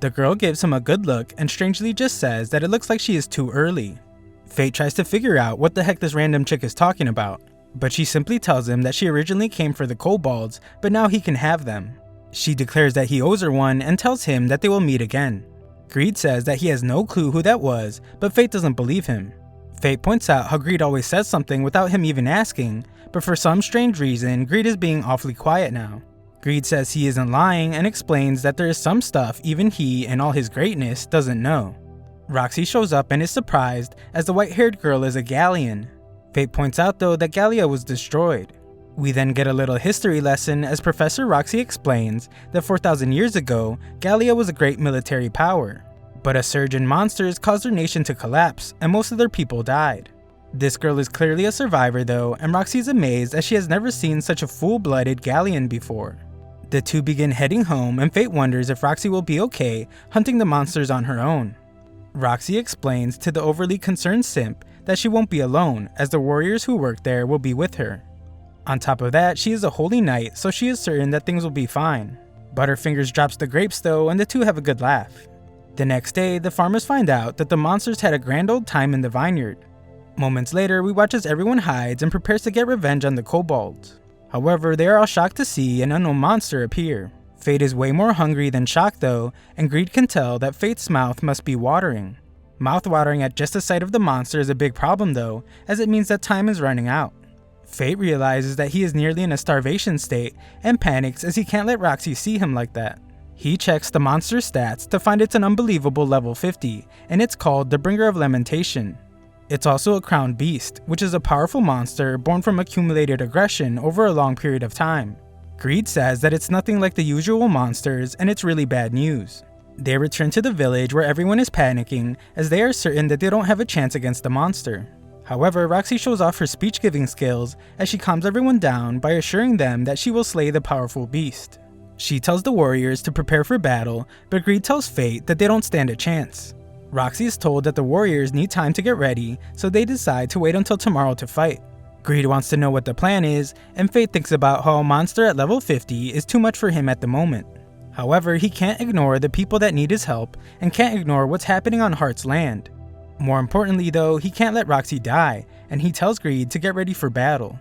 The girl gives him a good look and strangely just says that it looks like she is too early. Fate tries to figure out what the heck this random chick is talking about, but she simply tells him that she originally came for the kobolds, but now he can have them. She declares that he owes her one and tells him that they will meet again. Greed says that he has no clue who that was, but Fate doesn't believe him. Fate points out how Greed always says something without him even asking, but for some strange reason, Greed is being awfully quiet now. Greed says he isn't lying and explains that there is some stuff even he, in all his greatness, doesn't know. Roxy shows up and is surprised as the white-haired girl is a galleon. Fate points out though that Gallia was destroyed. We then get a little history lesson as Professor Roxy explains that 4,000 years ago, Gallia was a great military power. But a surge in monsters caused their nation to collapse, and most of their people died. This girl is clearly a survivor though, and Roxy is amazed as she has never seen such a full-blooded galleon before. The two begin heading home, and Fate wonders if Roxy will be okay hunting the monsters on her own. Roxy explains to the overly concerned simp that she won't be alone, as the warriors who work there will be with her. On top of that, she is a holy knight, so she is certain that things will be fine. Butterfingers drops the grapes though, and the two have a good laugh. The next day, the farmers find out that the monsters had a grand old time in the vineyard. Moments later, we watch as everyone hides and prepares to get revenge on the kobolds. However, they are all shocked to see an unknown monster appear. Fate is way more hungry than shocked though, and Greed can tell that Fate's mouth must be watering. Mouth-watering at just the sight of the monster is a big problem though, as it means that time is running out. Fate realizes that he is nearly in a starvation state and panics as he can't let Roxy see him like that. He checks the monster's stats to find it's an unbelievable level 50, and it's called the Bringer of Lamentation. It's also a crowned beast, which is a powerful monster born from accumulated aggression over a long period of time. Greed says that it's nothing like the usual monsters and it's really bad news. They return to the village where everyone is panicking as they are certain that they don't have a chance against the monster. However, Roxy shows off her speech-giving skills as she calms everyone down by assuring them that she will slay the powerful beast. She tells the warriors to prepare for battle, but Greed tells Fate that they don't stand a chance. Roxy is told that the warriors need time to get ready, so they decide to wait until tomorrow to fight. Greed wants to know what the plan is, and Fate thinks about how a monster at level 50 is too much for him at the moment. However, he can't ignore the people that need his help, and can't ignore what's happening on Heart's land. More importantly though, he can't let Roxy die, and he tells Greed to get ready for battle.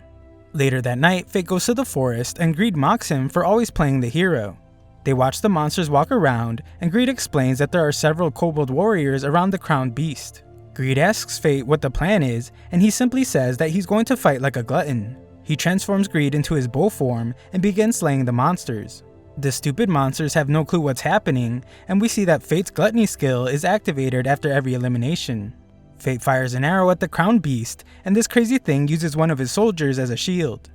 Later that night, Fate goes to the forest and Greed mocks him for always playing the hero. They watch the monsters walk around, and Greed explains that there are several kobold warriors around the crowned beast. Greed asks Fate what the plan is, and he simply says that he's going to fight like a glutton. He transforms Greed into his bow form and begins slaying the monsters. The stupid monsters have no clue what's happening, and we see that Fate's gluttony skill is activated after every elimination. Fate fires an arrow at the crowned beast, and this crazy thing uses one of his soldiers as a shield.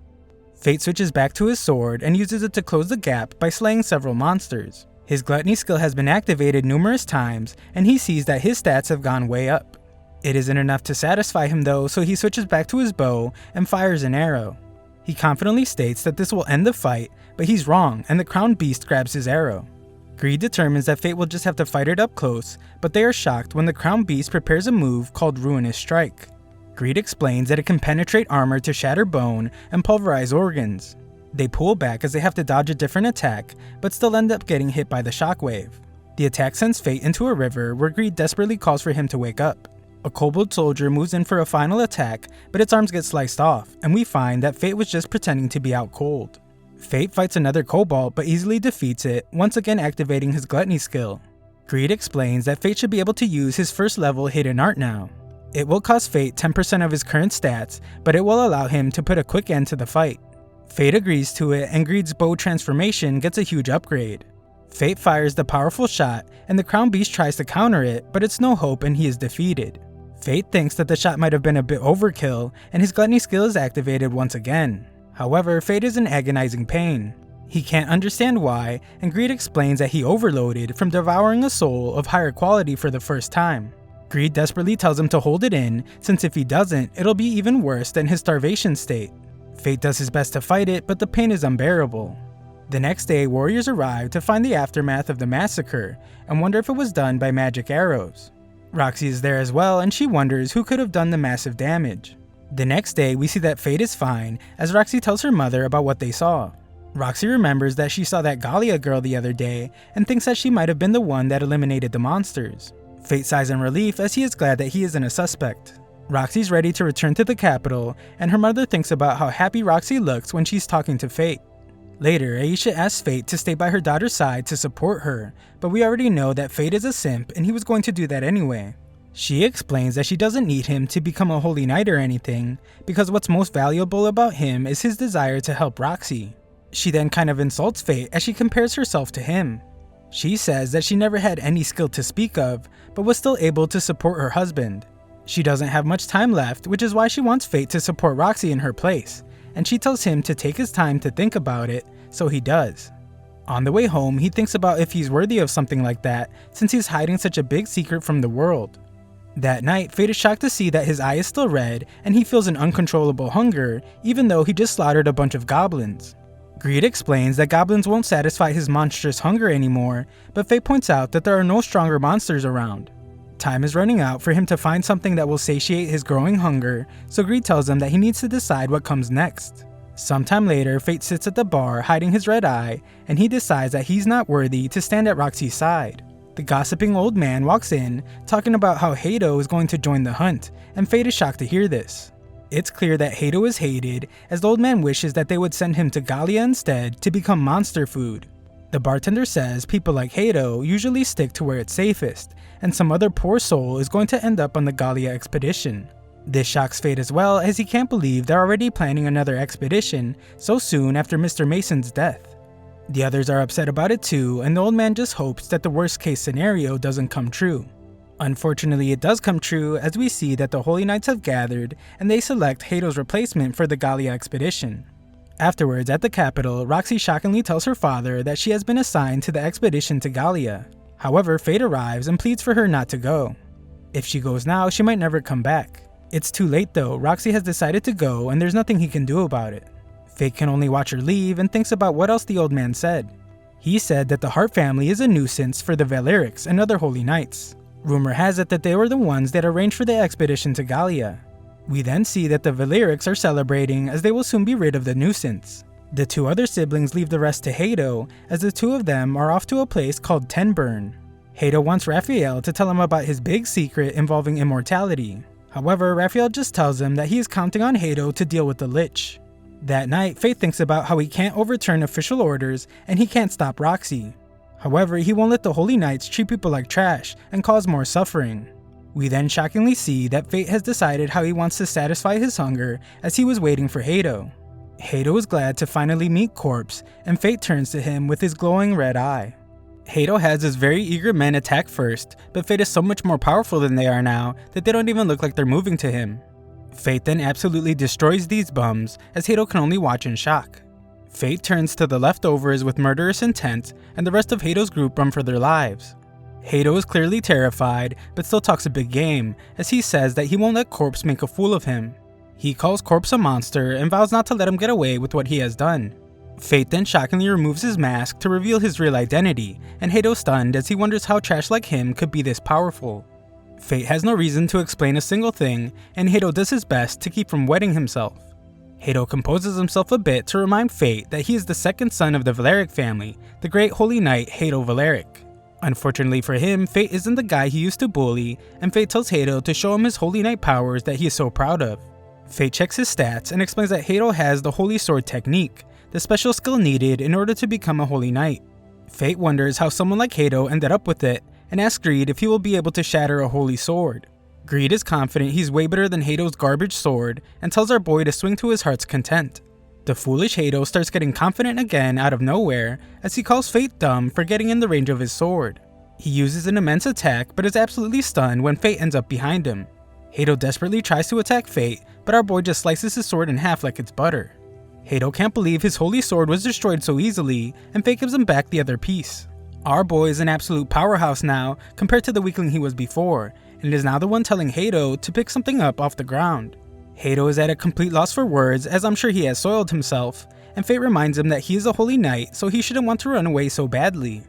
Fate switches back to his sword and uses it to close the gap by slaying several monsters. His gluttony skill has been activated numerous times, and he sees that his stats have gone way up. It isn't enough to satisfy him though, so he switches back to his bow and fires an arrow. He confidently states that this will end the fight, but he's wrong and the crowned beast grabs his arrow. Greed determines that Fate will just have to fight it up close, but they are shocked when the crowned beast prepares a move called Ruinous Strike. Greed explains that it can penetrate armor to shatter bone and pulverize organs. They pull back as they have to dodge a different attack, but still end up getting hit by the shockwave. The attack sends Fate into a river where Greed desperately calls for him to wake up. A kobold soldier moves in for a final attack, but its arms get sliced off, and we find that Fate was just pretending to be out cold. Fate fights another kobold but easily defeats it, once again activating his gluttony skill. Greed explains that Fate should be able to use his first level hidden art now. It will cost Fate 10% of his current stats, but it will allow him to put a quick end to the fight. Fate agrees to it, and Greed's bow transformation gets a huge upgrade. Fate fires the powerful shot, and the crown beast tries to counter it, but it's no hope and he is defeated. Fate thinks that the shot might have been a bit overkill, and his gluttony skill is activated once again. However, Fate is in agonizing pain. He can't understand why, and Greed explains that he overloaded from devouring a soul of higher quality for the first time. Greed desperately tells him to hold it in, since if he doesn't, it'll be even worse than his starvation state. Fate does his best to fight it, but the pain is unbearable. The next day, warriors arrive to find the aftermath of the massacre, and wonder if it was done by magic arrows. Roxy is there as well, and she wonders who could have done the massive damage. The next day, we see that Fate is fine, as Roxy tells her mother about what they saw. Roxy remembers that she saw that Gallia girl the other day, and thinks that she might have been the one that eliminated the monsters. Fate sighs in relief as he is glad that he isn't a suspect. Roxy's ready to return to the capital, and her mother thinks about how happy Roxy looks when she's talking to Fate. Later, Aisha asks Fate to stay by her daughter's side to support her, but we already know that Fate is a simp and he was going to do that anyway. She explains that she doesn't need him to become a holy knight or anything, because what's most valuable about him is his desire to help Roxy. She then kind of insults Fate as she compares herself to him. She says that she never had any skill to speak of, but was still able to support her husband. She doesn't have much time left, which is why she wants Fate to support Roxy in her place, and she tells him to take his time to think about it, so he does. On the way home, he thinks about if he's worthy of something like that, since he's hiding such a big secret from the world. That night, Fate is shocked to see that his eye is still red, and he feels an uncontrollable hunger, even though he just slaughtered a bunch of goblins. Greed explains that goblins won't satisfy his monstrous hunger anymore, but Fate points out that there are no stronger monsters around. Time is running out for him to find something that will satiate his growing hunger, so Greed tells him that he needs to decide what comes next. Sometime later, Fate sits at the bar hiding his red eye, and he decides that he's not worthy to stand at Roxy's side. The gossiping old man walks in, talking about how Hato is going to join the hunt, and Fate is shocked to hear this. It's clear that Hato is hated, as the old man wishes that they would send him to Gallia instead to become monster food. The bartender says people like Hato usually stick to where it's safest, and some other poor soul is going to end up on the Gallia expedition. This shocks Fate as well, as he can't believe they're already planning another expedition so soon after Mr. Mason's death. The others are upset about it too, and the old man just hopes that the worst case scenario doesn't come true. Unfortunately, it does come true, as we see that the Holy Knights have gathered and they select Hato's replacement for the Gallia expedition. Afterwards, at the capital, Roxy shockingly tells her father that she has been assigned to the expedition to Gallia. However, Fate arrives and pleads for her not to go. If she goes now, she might never come back. It's too late though, Roxy has decided to go and there's nothing he can do about it. Fate can only watch her leave and thinks about what else the old man said. He said that the Hart family is a nuisance for the Valerics and other Holy Knights. Rumor has it that they were the ones that arranged for the expedition to Gallia. We then see that the Valerics are celebrating, as they will soon be rid of the nuisance. The two other siblings leave the rest to Hato, as the two of them are off to a place called Tenburn. Hato wants Raphael to tell him about his big secret involving immortality. However, Raphael just tells him that he is counting on Hato to deal with the Lich. That night, Fate thinks about how he can't overturn official orders and he can't stop Roxy. However, he won't let the Holy Knights treat people like trash and cause more suffering. We then shockingly see that Fate has decided how he wants to satisfy his hunger, as he was waiting for Hato. Hato is glad to finally meet Corpse, and Fate turns to him with his glowing red eye. Hato has his very eager men attack first, but Fate is so much more powerful than they are now that they don't even look like they're moving to him. Fate then absolutely destroys these bums, as Hato can only watch in shock. Fate turns to the leftovers with murderous intent, and the rest of Hato's group run for their lives. Hato is clearly terrified, but still talks a big game, as he says that he won't let Corpse make a fool of him. He calls Corpse a monster and vows not to let him get away with what he has done. Fate then shockingly removes his mask to reveal his real identity, and Hato's stunned as he wonders how trash like him could be this powerful. Fate has no reason to explain a single thing, and Hato does his best to keep from wetting himself. Hato composes himself a bit to remind Fate that he is the second son of the Valeric family, the great holy knight Hato Valeric. Unfortunately for him, Fate isn't the guy he used to bully, and Fate tells Hato to show him his holy knight powers that he is so proud of. Fate checks his stats and explains that Hato has the Holy Sword technique, the special skill needed in order to become a holy knight. Fate wonders how someone like Hato ended up with it, and asks Greed if he will be able to shatter a holy sword. Greed is confident he's way better than Hato's garbage sword, and tells our boy to swing to his heart's content. The foolish Hato starts getting confident again out of nowhere as he calls Fate dumb for getting in the range of his sword. He uses an immense attack but is absolutely stunned when Fate ends up behind him. Hato desperately tries to attack Fate, but our boy just slices his sword in half like it's butter. Hato can't believe his holy sword was destroyed so easily, and Fate gives him back the other piece. Our boy is an absolute powerhouse now compared to the weakling he was before, and is now the one telling Hato to pick something up off the ground. Hato is at a complete loss for words, as I'm sure he has soiled himself, and Fate reminds him that he is a holy knight, so he shouldn't want to run away so badly.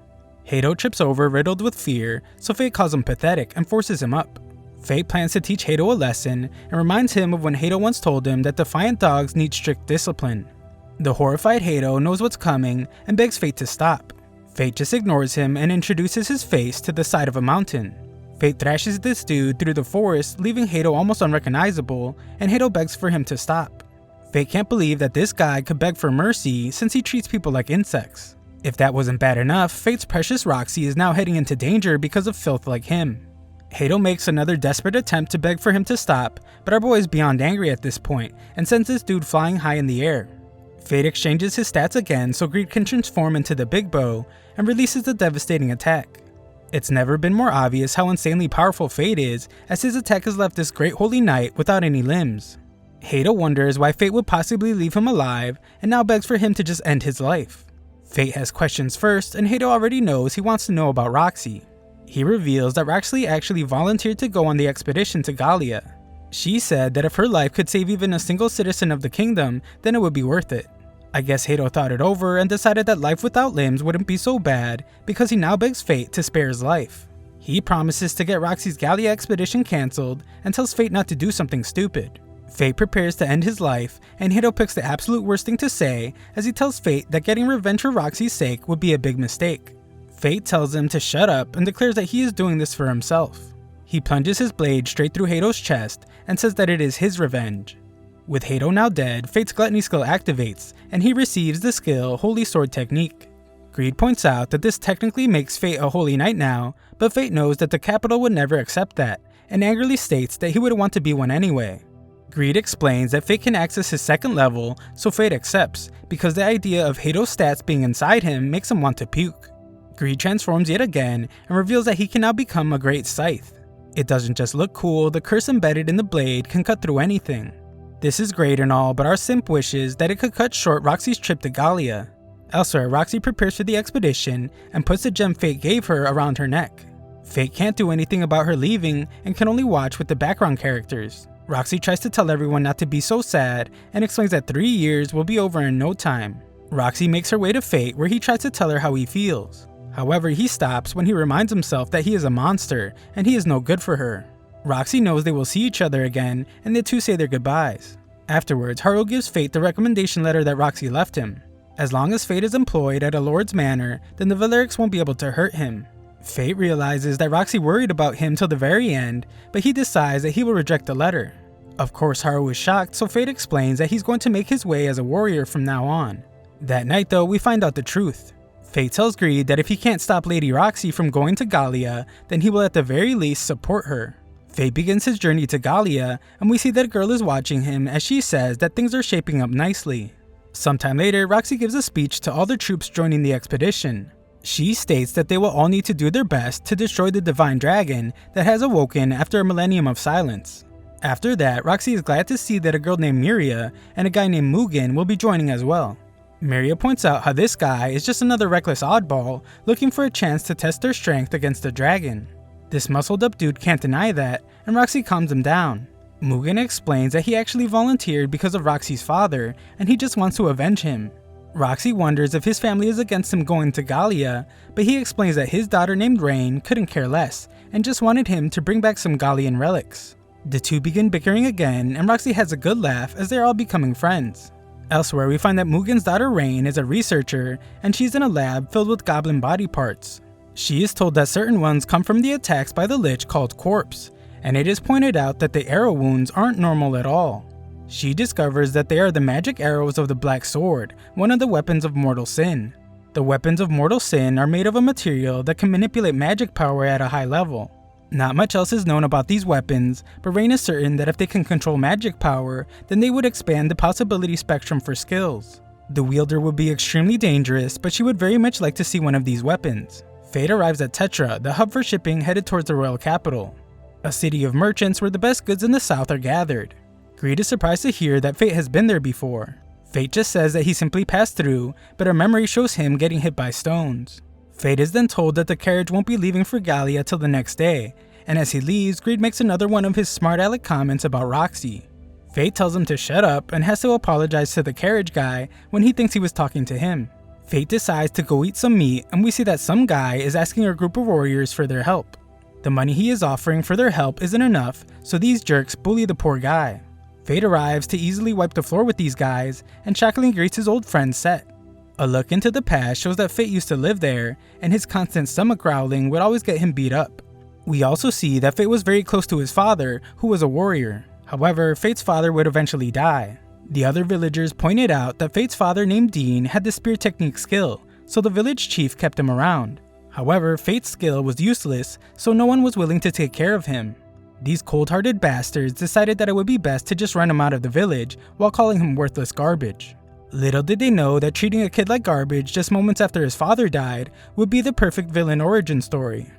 Hato trips over, riddled with fear, so Fate calls him pathetic and forces him up. Fate plans to teach Hato a lesson and reminds him of when Hato once told him that defiant dogs need strict discipline. The horrified Hato knows what's coming and begs Fate to stop. Fate just ignores him and introduces his face to the side of a mountain. Fate thrashes this dude through the forest, leaving Hato almost unrecognizable, and Hato begs for him to stop. Fate can't believe that this guy could beg for mercy since he treats people like insects. If that wasn't bad enough, Fate's precious Roxy is now heading into danger because of filth like him. Hato makes another desperate attempt to beg for him to stop, but our boy is beyond angry at this point and sends this dude flying high in the air. Fate exchanges his stats again so Greed can transform into the Big Bow and releases a devastating attack. It's never been more obvious how insanely powerful Fate is, as his attack has left this great holy knight without any limbs. Hato wonders why Fate would possibly leave him alive and now begs for him to just end his life. Fate has questions first, and Hato already knows he wants to know about Roxy. He reveals that Roxy actually volunteered to go on the expedition to Gallia. She said that if her life could save even a single citizen of the kingdom, then it would be worth it. I guess Hato thought it over and decided that life without limbs wouldn't be so bad because he now begs Fate to spare his life. He promises to get Roxy's Gallia expedition cancelled and tells Fate not to do something stupid. Fate prepares to end his life, and Hato picks the absolute worst thing to say as he tells Fate that getting revenge for Roxy's sake would be a big mistake. Fate tells him to shut up and declares that he is doing this for himself. He plunges his blade straight through Hato's chest and says that it is his revenge. With Hato now dead, Fate's Gluttony skill activates, and he receives the skill Holy Sword Technique. Greed points out that this technically makes Fate a holy knight now, but Fate knows that the capital would never accept that, and angrily states that he would want to be one anyway. Greed explains that Fate can access his second level, so Fate accepts, because the idea of Hato's stats being inside him makes him want to puke. Greed transforms yet again and reveals that he can now become a great scythe. It doesn't just look cool, the curse embedded in the blade can cut through anything. This is great and all, but our simp wishes that it could cut short Roxy's trip to Gallia. Elsewhere, Roxy prepares for the expedition and puts the gem Fate gave her around her neck. Fate can't do anything about her leaving and can only watch with the background characters. Roxy tries to tell everyone not to be so sad and explains that 3 years will be over in no time. Roxy makes her way to Fate, where he tries to tell her how he feels. However, he stops when he reminds himself that he is a monster and he is no good for her. Roxy knows they will see each other again, and the two say their goodbyes. Afterwards, Haru gives Fate the recommendation letter that Roxy left him. As long as Fate is employed at a lord's manor, then the Valerics won't be able to hurt him. Fate realizes that Roxy worried about him till the very end, but he decides that he will reject the letter. Of course, Haru is shocked, so Fate explains that he's going to make his way as a warrior from now on. That night though, we find out the truth. Fate tells Greed that if he can't stop Lady Roxy from going to Gallia, then he will at the very least support her. Fate begins his journey to Gallia, and we see that a girl is watching him as she says that things are shaping up nicely. Sometime later, Roxy gives a speech to all the troops joining the expedition. She states that they will all need to do their best to destroy the divine dragon that has awoken after a millennium of silence. After that, Roxy is glad to see that a girl named Miria and a guy named Mugen will be joining as well. Miria points out how this guy is just another reckless oddball looking for a chance to test their strength against the dragon. This muscled up dude can't deny that, and Roxy calms him down. Mugen explains that he actually volunteered because of Roxy's father, and he just wants to avenge him. Roxy wonders if his family is against him going to Gallia, but he explains that his daughter named Rain couldn't care less, and just wanted him to bring back some Gallian relics. The two begin bickering again, and Roxy has a good laugh as they're all becoming friends. Elsewhere, we find that Mugen's daughter Rain is a researcher, and she's in a lab filled with goblin body parts. She is told that certain ones come from the attacks by the Lich called Corpse, and it is pointed out that the arrow wounds aren't normal at all. She discovers that they are the magic arrows of the Black Sword, one of the weapons of mortal sin. The weapons of mortal sin are made of a material that can manipulate magic power at a high level. Not much else is known about these weapons, but Rain is certain that if they can control magic power, then they would expand the possibility spectrum for skills. The wielder would be extremely dangerous, but she would very much like to see one of these weapons. Fate arrives at Tetra, the hub for shipping headed towards the royal capital, a city of merchants where the best goods in the south are gathered. Greed is surprised to hear that Fate has been there before. Fate just says that he simply passed through, but a memory shows him getting hit by stones. Fate is then told that the carriage won't be leaving for Gallia till the next day, and as he leaves, Greed makes another one of his smart aleck comments about Roxy. Fate tells him to shut up and has to apologize to the carriage guy when he thinks he was talking to him. Fate decides to go eat some meat, and we see that some guy is asking a group of warriors for their help. The money he is offering for their help isn't enough, so these jerks bully the poor guy. Fate arrives to easily wipe the floor with these guys, and shockingly greets his old friend Set. A look into the past shows that Fate used to live there, and his constant stomach growling would always get him beat up. We also see that Fate was very close to his father, who was a warrior. However, Fate's father would eventually die. The other villagers pointed out that Fate's father named Dean had the spear technique skill, so the village chief kept him around. However, Fate's skill was useless, so no one was willing to take care of him. These cold-hearted bastards decided that it would be best to just run him out of the village while calling him worthless garbage. Little did they know that treating a kid like garbage just moments after his father died would be the perfect villain origin story.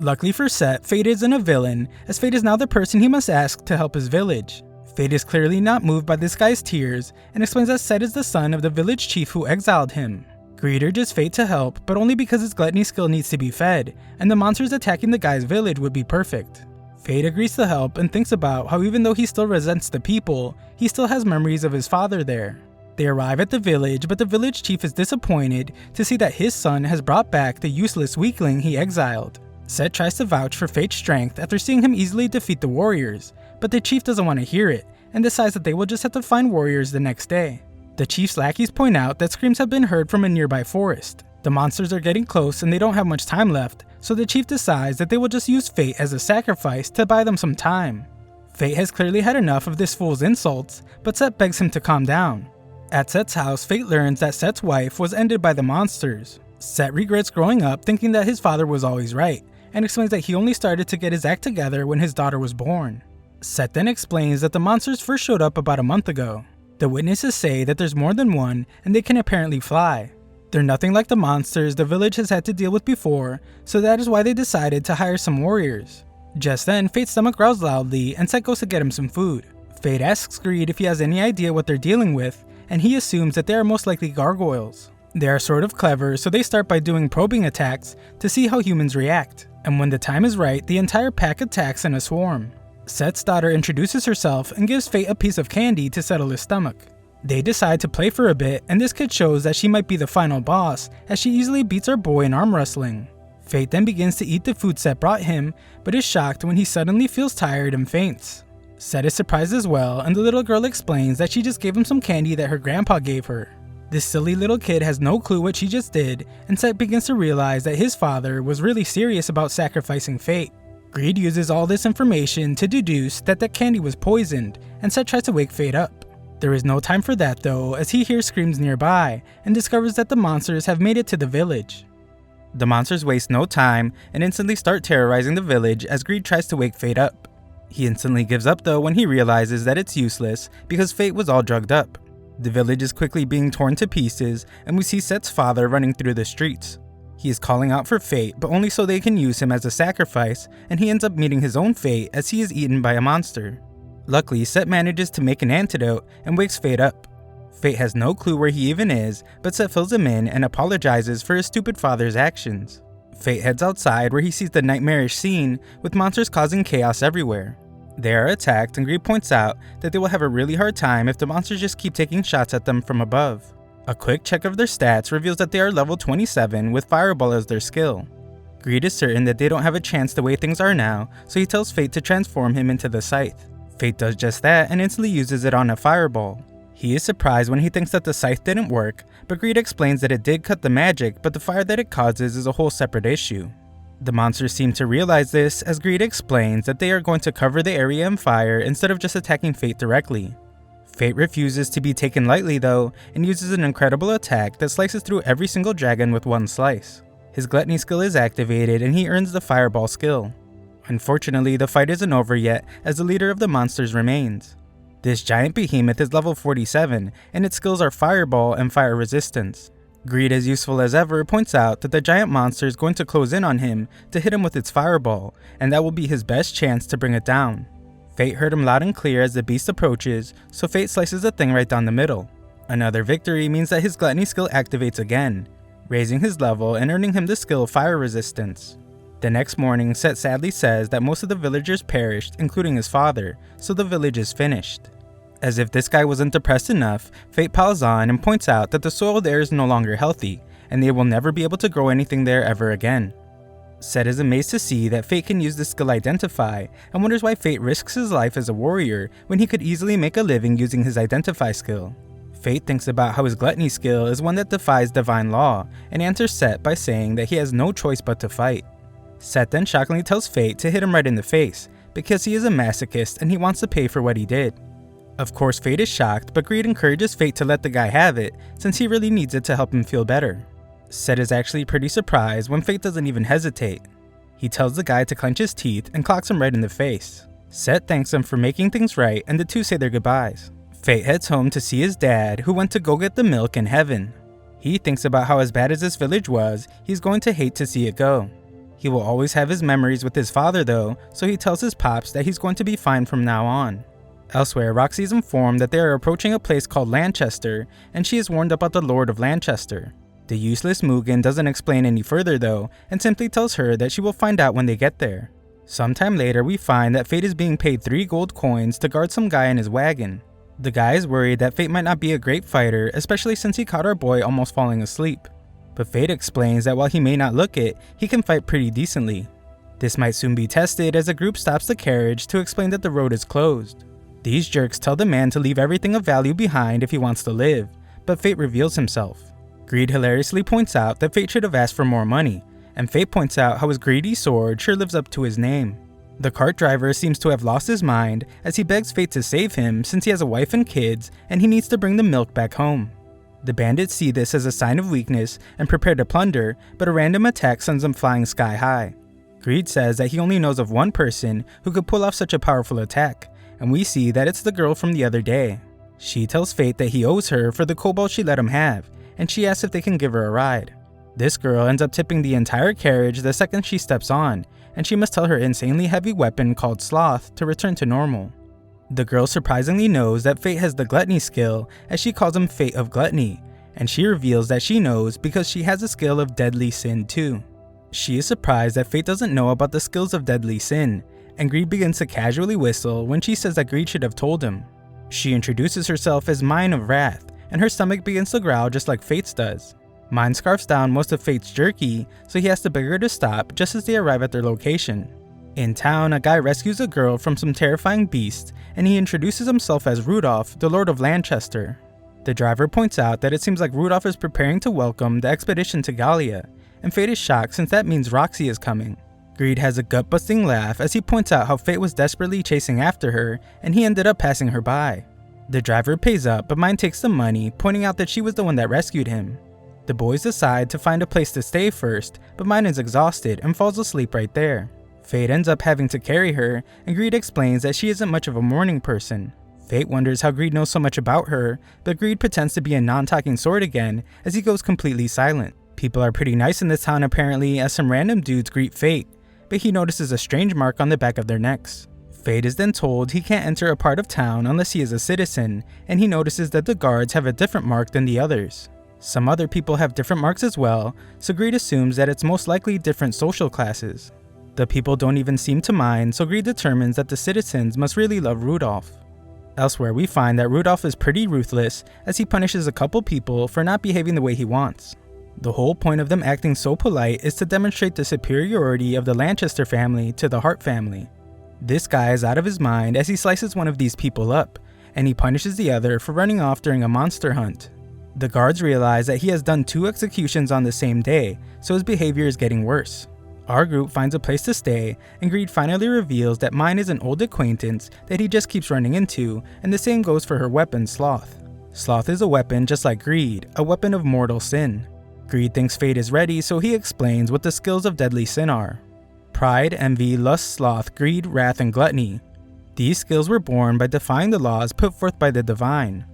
Luckily for Set, Fate isn't a villain, as Fate is now the person he must ask to help his village. Fate is clearly not moved by this guy's tears and explains that Set is the son of the village chief who exiled him. Greed urges Fate to help, but only because his gluttony skill needs to be fed, and the monsters attacking the guy's village would be perfect. Fate agrees to help and thinks about how even though he still resents the people, he still has memories of his father there. They arrive at the village, but the village chief is disappointed to see that his son has brought back the useless weakling he exiled. Set tries to vouch for Fate's strength after seeing him easily defeat the warriors, but the chief doesn't want to hear it, and decides that they will just have to find warriors the next day. The chief's lackeys point out that screams have been heard from a nearby forest. The monsters are getting close and they don't have much time left, so the chief decides that they will just use Fate as a sacrifice to buy them some time. Fate has clearly had enough of this fool's insults, but Set begs him to calm down. At Set's house, Fate learns that Set's wife was ended by the monsters. Set regrets growing up thinking that his father was always right, and explains that he only started to get his act together when his daughter was born. Set then explains that the monsters first showed up about a month ago. The witnesses say that there's more than one, and they can apparently fly. They're nothing like the monsters the village has had to deal with before, so that is why they decided to hire some warriors. Just then, Fate's stomach growls loudly, and Set goes to get him some food. Fate asks Greed if he has any idea what they're dealing with, and he assumes that they are most likely gargoyles. They are sort of clever, so they start by doing probing attacks to see how humans react. And when the time is right, the entire pack attacks in a swarm. Set's daughter introduces herself and gives Fate a piece of candy to settle his stomach. They decide to play for a bit, and this kid shows that she might be the final boss, as she easily beats our boy in arm wrestling. Fate then begins to eat the food Set brought him, but is shocked when he suddenly feels tired and faints. Set is surprised as well, and the little girl explains that she just gave him some candy that her grandpa gave her. This silly little kid has no clue what she just did, and Set begins to realize that his father was really serious about sacrificing Fate. Greed uses all this information to deduce that that candy was poisoned, and Set tries to wake Fate up. There is no time for that though, as he hears screams nearby, and discovers that the monsters have made it to the village. The monsters waste no time, and instantly start terrorizing the village as Greed tries to wake Fate up. He instantly gives up though when he realizes that it's useless, because Fate was all drugged up. The village is quickly being torn to pieces, and we see Set's father running through the streets. He is calling out for Fate, but only so they can use him as a sacrifice, and he ends up meeting his own fate as he is eaten by a monster. Luckily, Set manages to make an antidote and wakes Fate up. Fate has no clue where he even is, but Set fills him in and apologizes for his stupid father's actions. Fate heads outside where he sees the nightmarish scene with monsters causing chaos everywhere. They are attacked, and Greed points out that they will have a really hard time if the monsters just keep taking shots at them from above. A quick check of their stats reveals that they are level 27 with Fireball as their skill. Greed is certain that they don't have a chance the way things are now, so he tells Fate to transform him into the Scythe. Fate does just that and instantly uses it on a Fireball. He is surprised when he thinks that the Scythe didn't work, but Greed explains that it did cut the magic, but the fire that it causes is a whole separate issue. The monsters seem to realize this as Greed explains that they are going to cover the area in fire instead of just attacking Fate directly. Fate refuses to be taken lightly though, and uses an incredible attack that slices through every single dragon with one slice. His Gluttony skill is activated and he earns the Fireball skill. Unfortunately, the fight isn't over yet as the leader of the monsters remains. This giant behemoth is level 47 and its skills are Fireball and Fire Resistance. Greed, as useful as ever, points out that the giant monster is going to close in on him to hit him with its Fireball, and that will be his best chance to bring it down. Fate heard him loud and clear as the beast approaches, so Fate slices the thing right down the middle. Another victory means that his Gluttony skill activates again, raising his level and earning him the skill Fire Resistance. The next morning, Set sadly says that most of the villagers perished, including his father, so the village is finished. As if this guy wasn't depressed enough, Fate piles on and points out that the soil there is no longer healthy, and they will never be able to grow anything there ever again. Set is amazed to see that Fate can use the skill Identify, and wonders why Fate risks his life as a warrior when he could easily make a living using his Identify skill. Fate thinks about how his Gluttony skill is one that defies divine law, and answers Set by saying that he has no choice but to fight. Set then shockingly tells Fate to hit him right in the face, because he is a masochist and he wants to pay for what he did. Of course, Fate is shocked, but Greed encourages Fate to let the guy have it, since he really needs it to help him feel better. Set is actually pretty surprised when Fate doesn't even hesitate. He tells the guy to clench his teeth and clocks him right in the face. Set thanks him for making things right, and the two say their goodbyes. Fate heads home to see his dad, who went to go get the milk in heaven. He thinks about how as bad as this village was, he's going to hate to see it go. He will always have his memories with his father though, so he tells his pops that he's going to be fine from now on. Elsewhere, Roxy is informed that they are approaching a place called Lanchester, and she is warned about the Lord of Lanchester. The useless Mugen doesn't explain any further though, and simply tells her that she will find out when they get there. Sometime later, we find that Fate is being paid 3 gold coins to guard some guy in his wagon. The guy is worried that Fate might not be a great fighter, especially since he caught our boy almost falling asleep. But Fate explains that while he may not look it, he can fight pretty decently. This might soon be tested as a group stops the carriage to explain that the road is closed. These jerks tell the man to leave everything of value behind if he wants to live, but Fate reveals himself. Greed hilariously points out that Fate should have asked for more money, and Fate points out how his greedy sword sure lives up to his name. The cart driver seems to have lost his mind as he begs Fate to save him since he has a wife and kids and he needs to bring the milk back home. The bandits see this as a sign of weakness and prepare to plunder, but a random attack sends them flying sky high. Greed says that he only knows of one person who could pull off such a powerful attack, and we see that it's the girl from the other day. She tells Fate that he owes her for the cobalt she let him have, and she asks if they can give her a ride. This girl ends up tipping the entire carriage the second she steps on, and she must tell her insanely heavy weapon called Sloth to return to normal. The girl surprisingly knows that Fate has the Gluttony skill, as she calls him Fate of Gluttony, and she reveals that she knows because she has a skill of Deadly Sin too. She is surprised that Fate doesn't know about the skills of Deadly Sin, and Greed begins to casually whistle when she says that Greed should have told him. She introduces herself as Mine of Wrath, and her stomach begins to growl just like Fate's does. Mine scarfs down most of Fate's jerky, so he has to beg her to stop just as they arrive at their location. In town, a guy rescues a girl from some terrifying beast, and he introduces himself as Rudolph, the Lord of Lanchester. The driver points out that it seems like Rudolph is preparing to welcome the expedition to Gallia, and Fate is shocked since that means Roxy is coming. Greed has a gut-busting laugh as he points out how Fate was desperately chasing after her, and he ended up passing her by. The driver pays up, but Mine takes the money, pointing out that she was the one that rescued him. The boys decide to find a place to stay first, but Mine is exhausted and falls asleep right there. Fate ends up having to carry her, and Greed explains that she isn't much of a morning person. Fate wonders how Greed knows so much about her, but Greed pretends to be a non-talking sword again as he goes completely silent. People are pretty nice in this town apparently, as some random dudes greet Fate, but he notices a strange mark on the back of their necks. Fate is then told he can't enter a part of town unless he is a citizen, and he notices that the guards have a different mark than the others. Some other people have different marks as well, so Greed assumes that it's most likely different social classes. The people don't even seem to mind, so Greed determines that the citizens must really love Rudolph. Elsewhere, we find that Rudolph is pretty ruthless as he punishes a couple people for not behaving the way he wants. The whole point of them acting so polite is to demonstrate the superiority of the Lanchester family to the Hart family. This guy is out of his mind as he slices one of these people up, and he punishes the other for running off during a monster hunt. The guards realize that he has done 2 executions on the same day, so his behavior is getting worse. Our group finds a place to stay, and Greed finally reveals that Mine is an old acquaintance that he just keeps running into, and the same goes for her weapon, Sloth. Sloth is a weapon just like Greed, a weapon of mortal sin. Greed thinks Fate is ready, so he explains what the skills of Deadly Sin are. pride, envy, lust, sloth, greed, wrath, and gluttony. These skills were born by defying the laws put forth by the divine.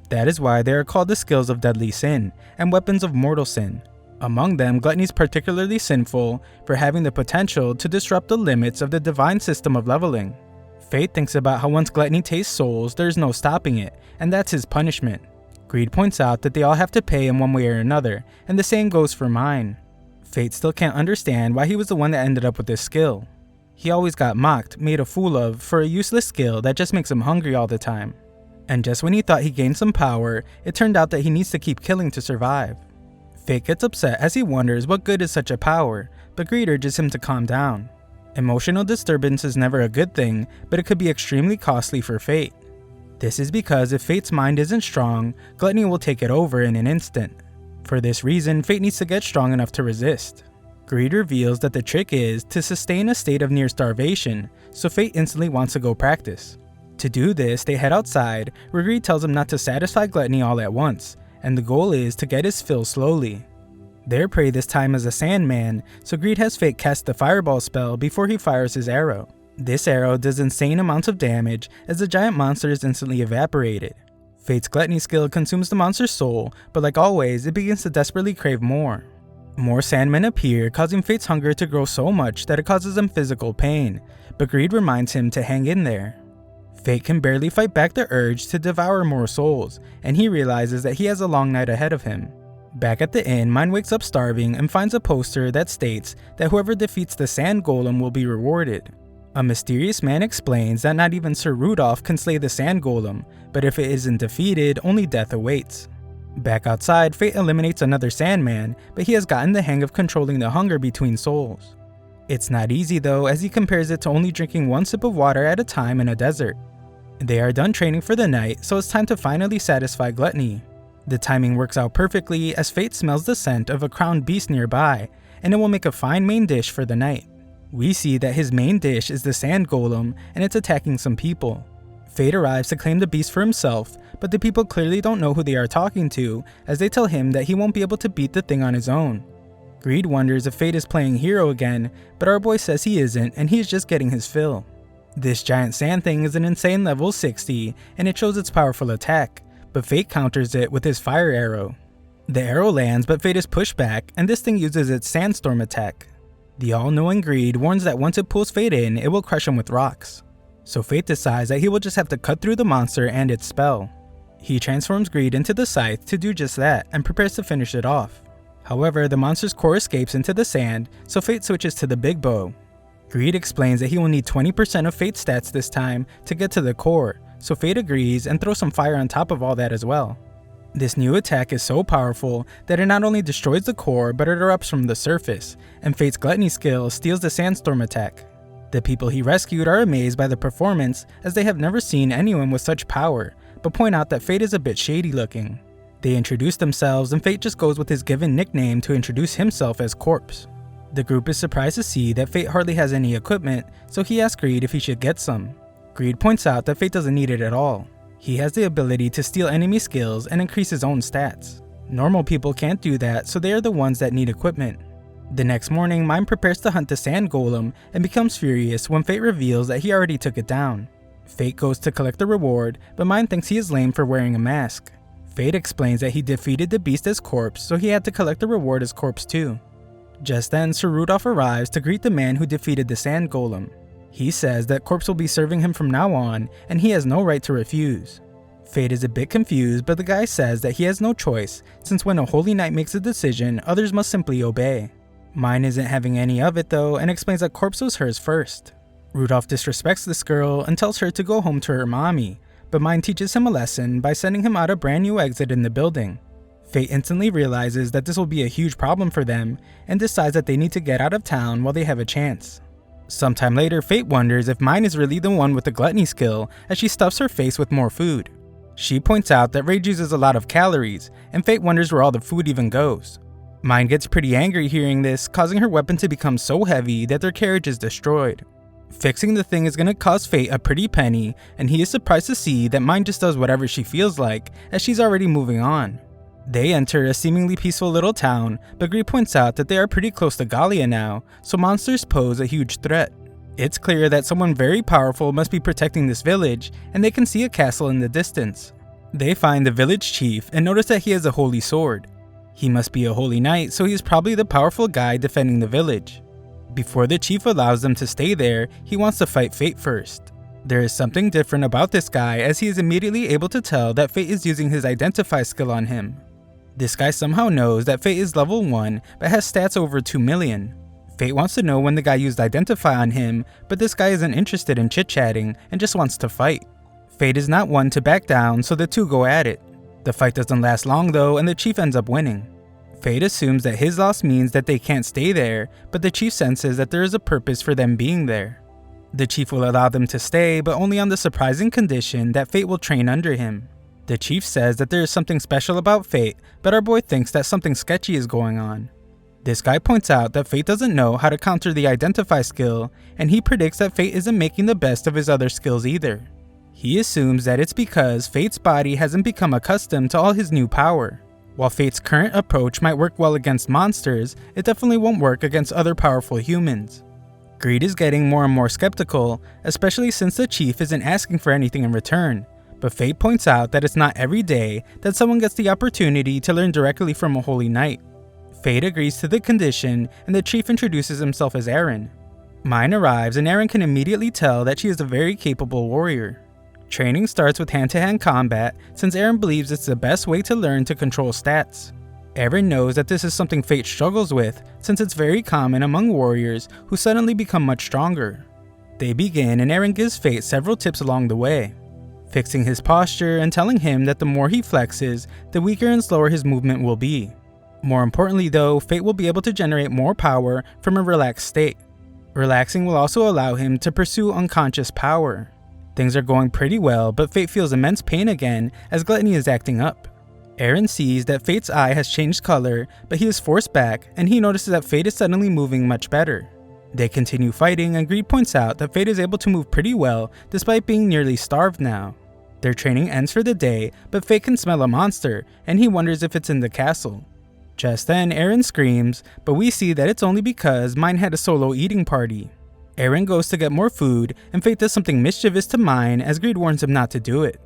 That is why they are called the skills of deadly sin and weapons of mortal sin. Among them, gluttony is particularly sinful for having the potential to disrupt the limits of the divine system of leveling. Fate thinks about how once gluttony tastes souls, there is no stopping it, and that's his punishment. Greed points out that they all have to pay in one way or another, and the same goes for mine. Fate still can't understand why he was the one that ended up with this skill. He always got mocked, made a fool of, for a useless skill that just makes him hungry all the time. And just when he thought he gained some power, it turned out that he needs to keep killing to survive. Fate gets upset as he wonders what good is such a power, but Greed urges him to calm down. Emotional disturbance is never a good thing, but it could be extremely costly for Fate. This is because if Fate's mind isn't strong, Gluttony will take it over in an instant. For this reason, Fate needs to get strong enough to resist. Greed reveals that the trick is to sustain a state of near starvation, so Fate instantly wants to go practice. To do this, they head outside, where Greed tells him not to satisfy Gluttony all at once, and the goal is to get his fill slowly. Their prey this time is a Sandman, so Greed has Fate cast the fireball spell before he fires his arrow. This arrow does insane amounts of damage as the giant monster is instantly evaporated. Fate's Gluttony skill consumes the monster's soul, but like always, it begins to desperately crave more. More Sandmen appear, causing Fate's hunger to grow so much that it causes him physical pain, but Greed reminds him to hang in there. Fate can barely fight back the urge to devour more souls, and he realizes that he has a long night ahead of him. Back at the inn, Mine wakes up starving and finds a poster that states that whoever defeats the sand golem will be rewarded. A mysterious man explains that not even Sir Rudolph can slay the sand golem, but if it isn't defeated, only death awaits. Back outside, Fate eliminates another Sandman, but he has gotten the hang of controlling the hunger between souls. It's not easy though, as he compares it to only drinking one sip of water at a time in a desert. They are done training for the night, so it's time to finally satisfy Gluttony. The timing works out perfectly as Fate smells the scent of a crowned beast nearby, and it will make a fine main dish for the night. We see that his main dish is the sand golem, and it's attacking some people. Fate arrives to claim the beast for himself, but the people clearly don't know who they are talking to, as they tell him that he won't be able to beat the thing on his own. Greed wonders if Fate is playing hero again, but our boy says he isn't, and he is just getting his fill. This giant sand thing is an insane level 60, and it shows its powerful attack, but Fate counters it with his fire arrow. The arrow lands, but Fate is pushed back, and this thing uses its sandstorm attack. The all-knowing Greed warns that once it pulls Fate in, it will crush him with rocks. So Fate decides that he will just have to cut through the monster and its spell. He transforms Greed into the scythe to do just that, and prepares to finish it off. However, the monster's core escapes into the sand, so Fate switches to the big bow. Greed explains that he will need 20% of Fate's stats this time to get to the core, so Fate agrees and throws some fire on top of all that as well. This new attack is so powerful that it not only destroys the core, but it erupts from the surface, and Fate's Gluttony skill steals the sandstorm attack. The people he rescued are amazed by the performance, as they have never seen anyone with such power, but point out that Fate is a bit shady looking. They introduce themselves, and Fate just goes with his given nickname to introduce himself as Corpse. The group is surprised to see that Fate hardly has any equipment, so he asks Greed if he should get some. Greed points out that Fate doesn't need it at all. He has the ability to steal enemy skills and increase his own stats. Normal people can't do that, so they are the ones that need equipment. The next morning, Mime prepares to hunt the sand golem and becomes furious when Fate reveals that he already took it down. Fate goes to collect the reward, but Mime thinks he is lame for wearing a mask. Fate explains that he defeated the beast as Corpse, so he had to collect the reward as Corpse too. Just then, Sir Rudolph arrives to greet the man who defeated the sand golem. He says that Corpse will be serving him from now on, and he has no right to refuse. Fate is a bit confused, but the guy says that he has no choice, since when a holy knight makes a decision, others must simply obey. Mine isn't having any of it though, and explains that Corpse was hers first. Rudolph disrespects this girl and tells her to go home to her mommy, but Mine teaches him a lesson by sending him out a brand new exit in the building. Fate instantly realizes that this will be a huge problem for them, and decides that they need to get out of town while they have a chance. Sometime later, Fate wonders if Mine is really the one with the Gluttony skill, as she stuffs her face with more food. She points out that Rage uses a lot of calories, and Fate wonders where all the food even goes. Mine gets pretty angry hearing this, causing her weapon to become so heavy that their carriage is destroyed. Fixing the thing is going to cost Fate a pretty penny, and he is surprised to see that Mine just does whatever she feels like, as she's already moving on. They enter a seemingly peaceful little town, but Greed points out that they are pretty close to Gallia now, so monsters pose a huge threat. It's clear that someone very powerful must be protecting this village, and they can see a castle in the distance. They find the village chief and notice that he has a holy sword. He must be a holy knight, so he's probably the powerful guy defending the village. Before the chief allows them to stay there, he wants to fight Fate first. There is something different about this guy, as he is immediately able to tell that Fate is using his identify skill on him. This guy somehow knows that Fate is level 1 but has stats over 2 million. Fate wants to know when the guy used identify on him, but this guy isn't interested in chit-chatting and just wants to fight. Fate is not one to back down, so the two go at it. The fight doesn't last long though, and the chief ends up winning. Fate assumes that his loss means that they can't stay there, but the chief senses that there is a purpose for them being there. The chief will allow them to stay, but only on the surprising condition that Fate will train under him. The chief says that there is something special about Fate, but our boy thinks that something sketchy is going on. This guy points out that Fate doesn't know how to counter the identify skill, and he predicts that Fate isn't making the best of his other skills either. He assumes that it's because Fate's body hasn't become accustomed to all his new power. While Fate's current approach might work well against monsters, it definitely won't work against other powerful humans. Greed is getting more and more skeptical, especially since the chief isn't asking for anything in return, but Fate points out that it's not every day that someone gets the opportunity to learn directly from a holy knight. Fate agrees to the condition, and the chief introduces himself as Aaron. Mine arrives, and Aaron can immediately tell that she is a very capable warrior. Training starts with hand-to-hand combat, since Aaron believes it's the best way to learn to control stats. Aaron knows that this is something Fate struggles with, since it's very common among warriors who suddenly become much stronger. They begin, and Aaron gives Fate several tips along the way, fixing his posture and telling him that the more he flexes, the weaker and slower his movement will be. More importantly though, Fate will be able to generate more power from a relaxed state. Relaxing will also allow him to pursue unconscious power. Things are going pretty well, but Fate feels immense pain again as Gluttony is acting up. Aaron sees that Fate's eye has changed color, but he is forced back, and he notices that Fate is suddenly moving much better. They continue fighting, and Greed points out that Fate is able to move pretty well despite being nearly starved now. Their training ends for the day, but Fate can smell a monster, and he wonders if it's in the castle. Just then, Aaron screams, but we see that it's only because Mine had a solo eating party. Aaron goes to get more food, and Fate does something mischievous to Mine as Greed warns him not to do it.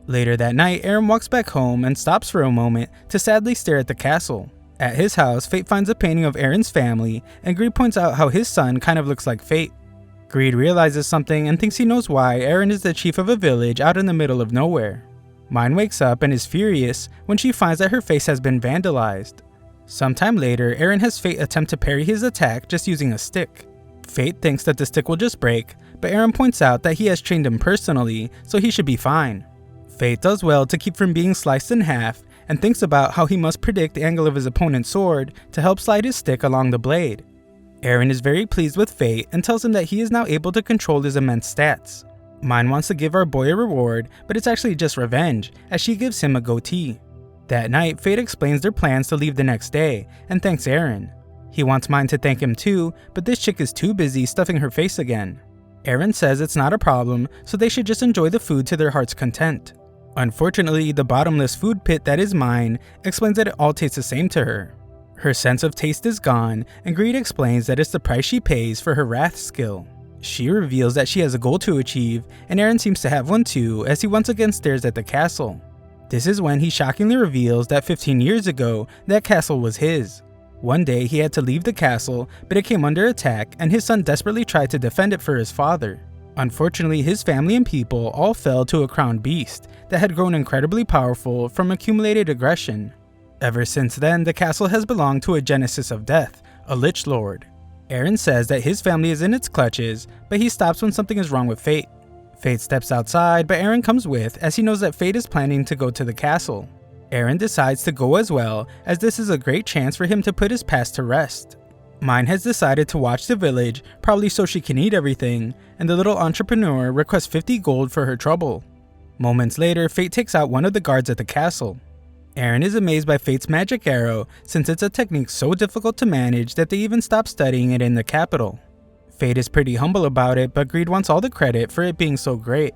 Later that night, Aaron walks back home and stops for a moment to sadly stare at the castle. At his house, Fate finds a painting of Aaron's family, and Greed points out how his son kind of looks like Fate. Greed realizes something and thinks he knows why Aaron is the chief of a village out in the middle of nowhere. Mine wakes up and is furious when she finds that her face has been vandalized. Sometime later, Aaron has Fate attempt to parry his attack just using a stick. Fate thinks that the stick will just break, but Aaron points out that he has trained him personally, so he should be fine. Fate does well to keep from being sliced in half, and thinks about how he must predict the angle of his opponent's sword to help slide his stick along the blade. Aaron is very pleased with Fate and tells him that he is now able to control his immense stats. Mine wants to give our boy a reward, but it's actually just revenge, as she gives him a goatee. That night, Fate explains their plans to leave the next day, and thanks Aaron. He wants Mine to thank him too, but this chick is too busy stuffing her face again. Aaron says it's not a problem, so they should just enjoy the food to their heart's content. Unfortunately, the bottomless food pit that is Mine explains that it all tastes the same to her. Her sense of taste is gone, and Greed explains that it's the price she pays for her wrath skill. She reveals that she has a goal to achieve, and Aaron seems to have one too, as he once again stares at the castle. This is when he shockingly reveals that 15 years ago, that castle was his. One day he had to leave the castle, but it came under attack, and his son desperately tried to defend it for his father. Unfortunately, his family and people all fell to a crowned beast that had grown incredibly powerful from accumulated aggression. Ever since then, the castle has belonged to a Genesis of Death, a Lich Lord. Aaron says that his family is in its clutches, but he stops when something is wrong with Fate. Fate steps outside, but Aaron comes with as he knows that Fate is planning to go to the castle. Aaron decides to go as well, as this is a great chance for him to put his past to rest. Mine has decided to watch the village, probably so she can eat everything, and the little entrepreneur requests 50 gold for her trouble. Moments later, Fate takes out one of the guards at the castle. Aaron is amazed by Fate's magic arrow, since it's a technique so difficult to manage that they even stopped studying it in the capital. Fate is pretty humble about it, but Greed wants all the credit for it being so great.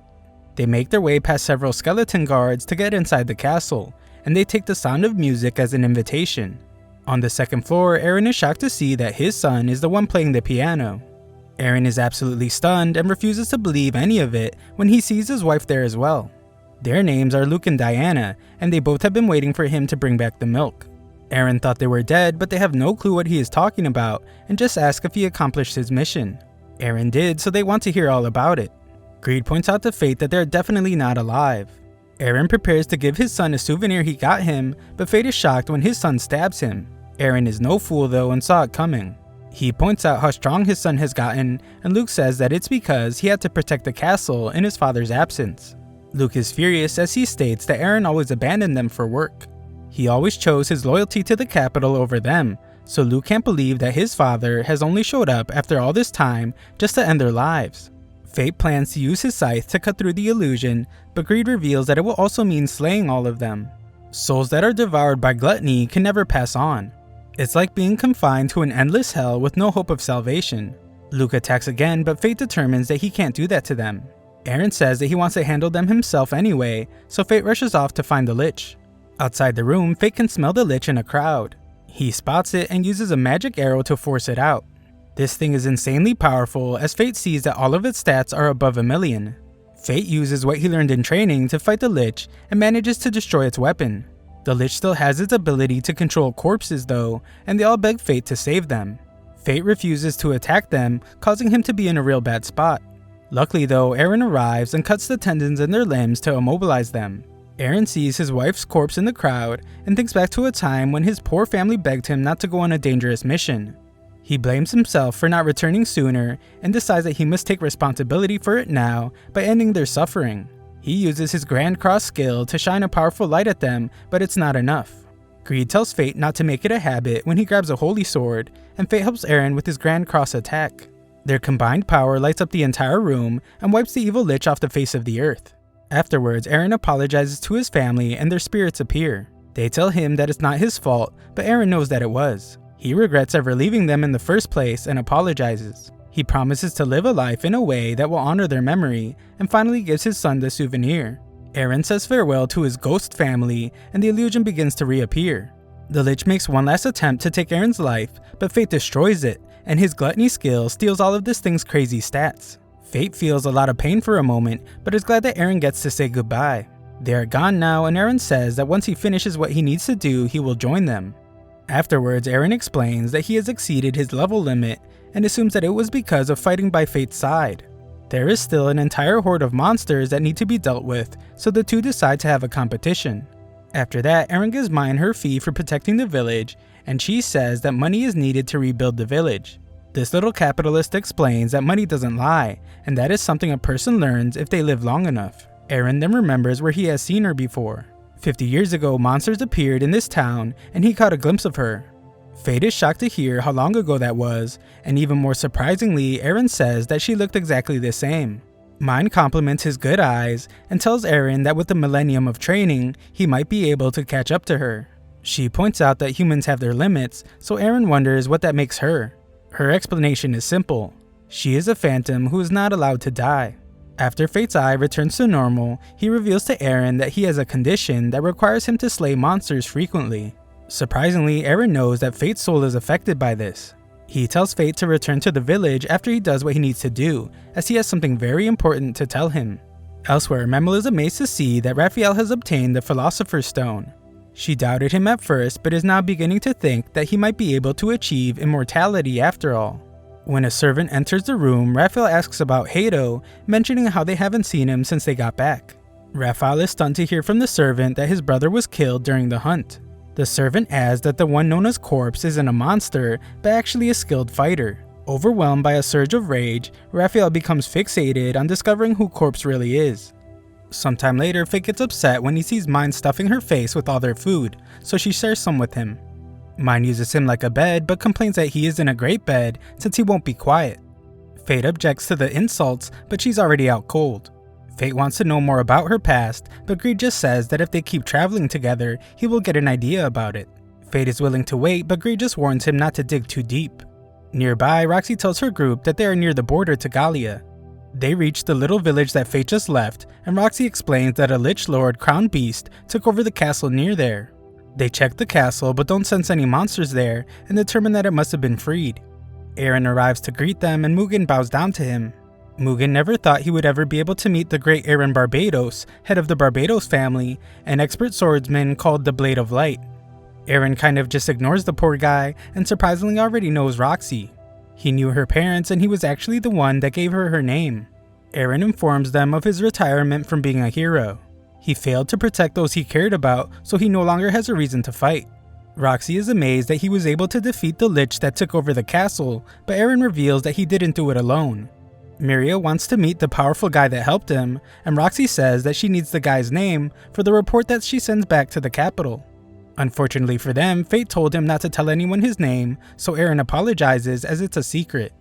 They make their way past several skeleton guards to get inside the castle, and they take the sound of music as an invitation. On the second floor, Eren is shocked to see that his son is the one playing the piano. Eren is absolutely stunned and refuses to believe any of it when he sees his wife there as well. Their names are Luke and Diana, and they both have been waiting for him to bring back the milk. Eren thought they were dead, but they have no clue what he is talking about and just ask if he accomplished his mission. Eren did, so they want to hear all about it. Greed points out to Fate that they're definitely not alive. Eren prepares to give his son a souvenir he got him, but Fate is shocked when his son stabs him. Eren is no fool though and saw it coming. He points out how strong his son has gotten, and Luke says that it's because he had to protect the castle in his father's absence. Luke is furious as he states that Eren always abandoned them for work. He always chose his loyalty to the capital over them, so Luke can't believe that his father has only showed up after all this time just to end their lives. Fate plans to use his scythe to cut through the illusion, but Greed reveals that it will also mean slaying all of them. Souls that are devoured by gluttony can never pass on. It's like being confined to an endless hell with no hope of salvation. Luke attacks again, but Fate determines that he can't do that to them. Eren says that he wants to handle them himself anyway, so Fate rushes off to find the Lich. Outside the room, Fate can smell the Lich in a crowd. He spots it and uses a magic arrow to force it out. This thing is insanely powerful as Fate sees that all of its stats are above 1,000,000. Fate uses what he learned in training to fight the Lich and manages to destroy its weapon. The Lich still has its ability to control corpses though, and they all beg Fate to save them. Fate refuses to attack them, causing him to be in a real bad spot. Luckily though, Eren arrives and cuts the tendons in their limbs to immobilize them. Eren sees his wife's corpse in the crowd and thinks back to a time when his poor family begged him not to go on a dangerous mission. He blames himself for not returning sooner and decides that he must take responsibility for it now by ending their suffering. He uses his Grand Cross skill to shine a powerful light at them, but it's not enough. Greed tells Fate not to make it a habit when he grabs a holy sword, and Fate helps Eren with his Grand Cross attack. Their combined power lights up the entire room and wipes the evil Lich off the face of the earth. Afterwards, Eren apologizes to his family and their spirits appear. They tell him that it's not his fault, but Eren knows that it was. He regrets ever leaving them in the first place and apologizes. He promises to live a life in a way that will honor their memory, and finally gives his son the souvenir. Eren says farewell to his ghost family, and the illusion begins to reappear. The Lich makes one last attempt to take Eren's life, but Fate destroys it, and his gluttony skill steals all of this thing's crazy stats. Fate feels a lot of pain for a moment, but is glad that Eren gets to say goodbye. They are gone now, and Eren says that once he finishes what he needs to do, he will join them. Afterwards, Eren explains that he has exceeded his level limit, and assumes that it was because of fighting by Fate's side. There is still an entire horde of monsters that need to be dealt with, so the two decide to have a competition. After that, Eren gives Mine her fee for protecting the village, and she says that money is needed to rebuild the village. This little capitalist explains that money doesn't lie, and that is something a person learns if they live long enough. Eren then remembers where he has seen her before. 50 years ago, monsters appeared in this town, and he caught a glimpse of her. Fate is shocked to hear how long ago that was, and even more surprisingly, Eren says that she looked exactly the same. Mine compliments his good eyes and tells Eren that with the millennium of training, he might be able to catch up to her. She points out that humans have their limits, so Eren wonders what that makes her. Her explanation is simple. She is a phantom who is not allowed to die. After Fate's eye returns to normal, he reveals to Eren that he has a condition that requires him to slay monsters frequently. Surprisingly, Eren knows that Fate's soul is affected by this. He tells Fate to return to the village after he does what he needs to do, as he has something very important to tell him. Elsewhere, Memel is amazed to see that Raphael has obtained the Philosopher's Stone. She doubted him at first, but is now beginning to think that he might be able to achieve immortality after all. When a servant enters the room, Raphael asks about Hato, mentioning how they haven't seen him since they got back. Raphael is stunned to hear from the servant that his brother was killed during the hunt. The servant adds that the one known as Corpse isn't a monster, but actually a skilled fighter. Overwhelmed by a surge of rage, Raphael becomes fixated on discovering who Corpse really is. Sometime later, Fate gets upset when he sees Mine stuffing her face with all their food, so she shares some with him. Mine uses him like a bed, but complains that he isn't a great bed since he won't be quiet. Fate objects to the insults, but she's already out cold. Fate wants to know more about her past, but Greed just says that if they keep traveling together, he will get an idea about it. Fate is willing to wait, but Greed just warns him not to dig too deep. Nearby, Roxy tells her group that they are near the border to Gallia. They reach the little village that Fate just left, and Roxy explains that a Lich Lord Crown Beast took over the castle near there. They check the castle but don't sense any monsters there and determine that it must have been freed. Aaron arrives to greet them and Mugen bows down to him. Mugen never thought he would ever be able to meet the great Aaron Barbados, head of the Barbados family, an expert swordsman called the Blade of Light. Aaron kind of just ignores the poor guy and surprisingly already knows Roxy. He knew her parents and he was actually the one that gave her her name. Aaron informs them of his retirement from being a hero. He failed to protect those he cared about, so he no longer has a reason to fight. Roxy is amazed that he was able to defeat the Lich that took over the castle, but Aaron reveals that he didn't do it alone. Miria wants to meet the powerful guy that helped him, and Roxy says that she needs the guy's name for the report that she sends back to the capital. Unfortunately for them, Fate told him not to tell anyone his name, so Aaron apologizes as it's a secret.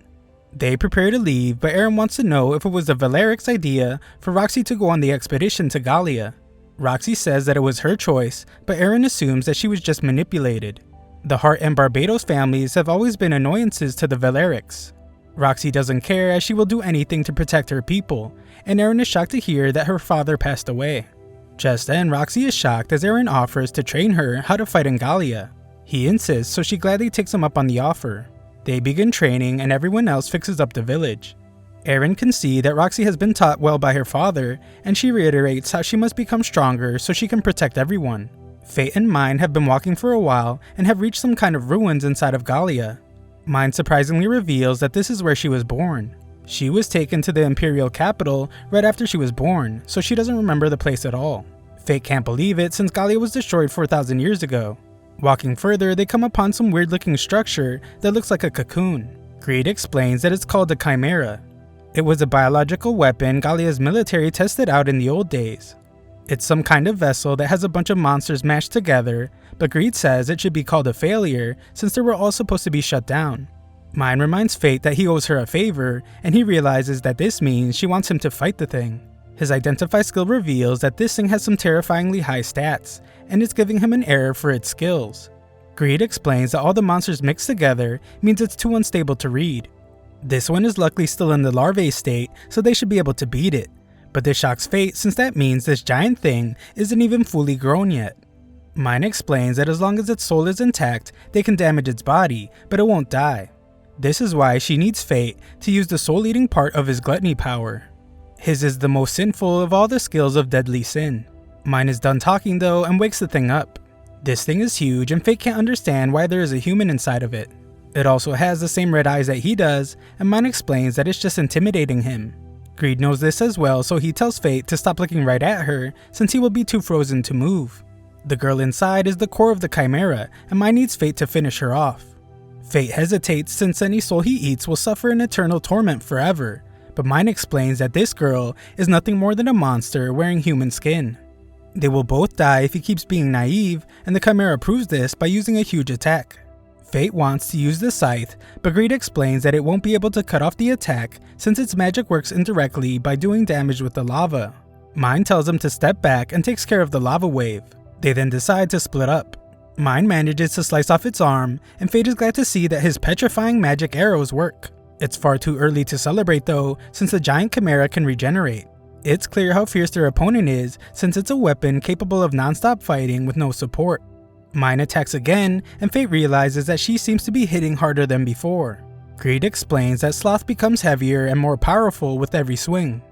They prepare to leave, but Aaron wants to know if it was the Valeric's idea for Roxy to go on the expedition to Gallia. Roxy says that it was her choice, but Aaron assumes that she was just manipulated. The Hart and Barbados families have always been annoyances to the Valerics. Roxy doesn't care as she will do anything to protect her people, and Aaron is shocked to hear that her father passed away. Just then, Roxy is shocked as Aaron offers to train her how to fight in Gallia. He insists, so she gladly takes him up on the offer. They begin training and everyone else fixes up the village. Aaron can see that Roxy has been taught well by her father, and she reiterates how she must become stronger so she can protect everyone. Fate and Mine have been walking for a while and have reached some kind of ruins inside of Gallia. Mine surprisingly reveals that this is where she was born. She was taken to the imperial capital right after she was born, so she doesn't remember the place at all. Fate can't believe it since Gallia was destroyed 4,000 years ago. Walking further, they come upon some weird looking structure that looks like a cocoon. Greed explains that it's called a chimera. It was a biological weapon Gallia's military tested out in the old days. It's some kind of vessel that has a bunch of monsters mashed together, but Greed says it should be called a failure since they were all supposed to be shut down. Mine reminds Fate that he owes her a favor, and he realizes that this means she wants him to fight the thing. His Identify skill reveals that this thing has some terrifyingly high stats, and it's giving him an error for its skills. Greed explains that all the monsters mixed together means it's too unstable to read. This one is luckily still in the larvae state, so they should be able to beat it. But this shocks Fate since that means this giant thing isn't even fully grown yet. Mine explains that as long as its soul is intact, they can damage its body, but it won't die. This is why she needs Fate to use the soul-eating part of his gluttony power. His is the most sinful of all the skills of deadly sin. Mine is done talking though and wakes the thing up. This thing is huge and Fate can't understand why there is a human inside of it. It also has the same red eyes that he does, and Mine explains that it's just intimidating him. Greed knows this as well, so he tells Fate to stop looking right at her since he will be too frozen to move. The girl inside is the core of the chimera, and Mine needs Fate to finish her off. Fate hesitates since any soul he eats will suffer an eternal torment forever, but Mine explains that this girl is nothing more than a monster wearing human skin. They will both die if he keeps being naive, and the chimera proves this by using a huge attack. Fate wants to use the scythe, but Greed explains that it won't be able to cut off the attack since its magic works indirectly by doing damage with the lava. Mine tells him to step back and takes care of the lava wave. They then decide to split up. Mine manages to slice off its arm, and Fate is glad to see that his petrifying magic arrows work. It's far too early to celebrate though, since the giant chimera can regenerate. It's clear how fierce their opponent is since it's a weapon capable of non-stop fighting with no support. Mine attacks again, and Fate realizes that she seems to be hitting harder than before. Greed explains that Sloth becomes heavier and more powerful with every swing.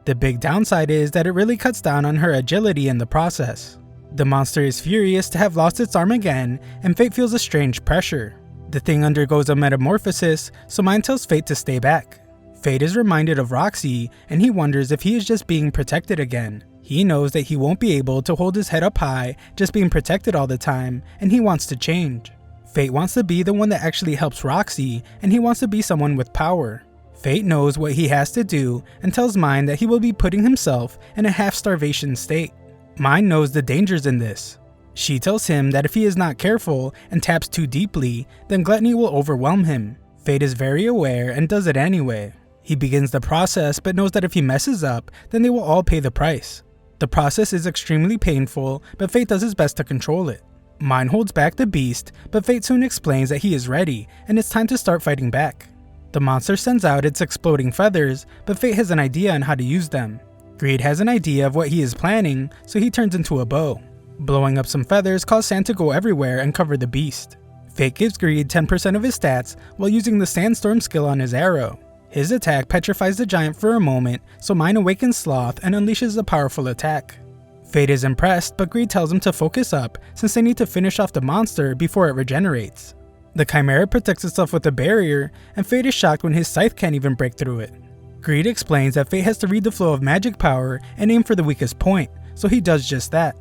The big downside is that it really cuts down on her agility in the process. The monster is furious to have lost its arm again, and Fate feels a strange pressure. The thing undergoes a metamorphosis, so Mine tells Fate to stay back. Fate is reminded of Roxy, and he wonders if he is just being protected again. He knows that he won't be able to hold his head up high just being protected all the time, and he wants to change. Fate wants to be the one that actually helps Roxy, and he wants to be someone with power. Fate knows what he has to do and tells Mine that he will be putting himself in a half-starvation state. Mine knows the dangers in this. She tells him that if he is not careful and taps too deeply, then Gluttony will overwhelm him. Fate is very aware and does it anyway. He begins the process but knows that if he messes up, then they will all pay the price. The process is extremely painful, but Fate does his best to control it. Mine holds back the beast, but Fate soon explains that he is ready, and it's time to start fighting back. The monster sends out its exploding feathers, but Fate has an idea on how to use them. Greed has an idea of what he is planning, so he turns into a bow. Blowing up some feathers cause sand to go everywhere and cover the beast. Fate gives Greed 10% of his stats while using the Sandstorm skill on his arrow. His attack petrifies the giant for a moment, so Mine awakens Sloth and unleashes a powerful attack. Fate is impressed, but Greed tells him to focus up since they need to finish off the monster before it regenerates. The Chimera protects itself with a barrier, and Fate is shocked when his scythe can't even break through it. Greed explains that Fate has to read the flow of magic power and aim for the weakest point, so he does just that.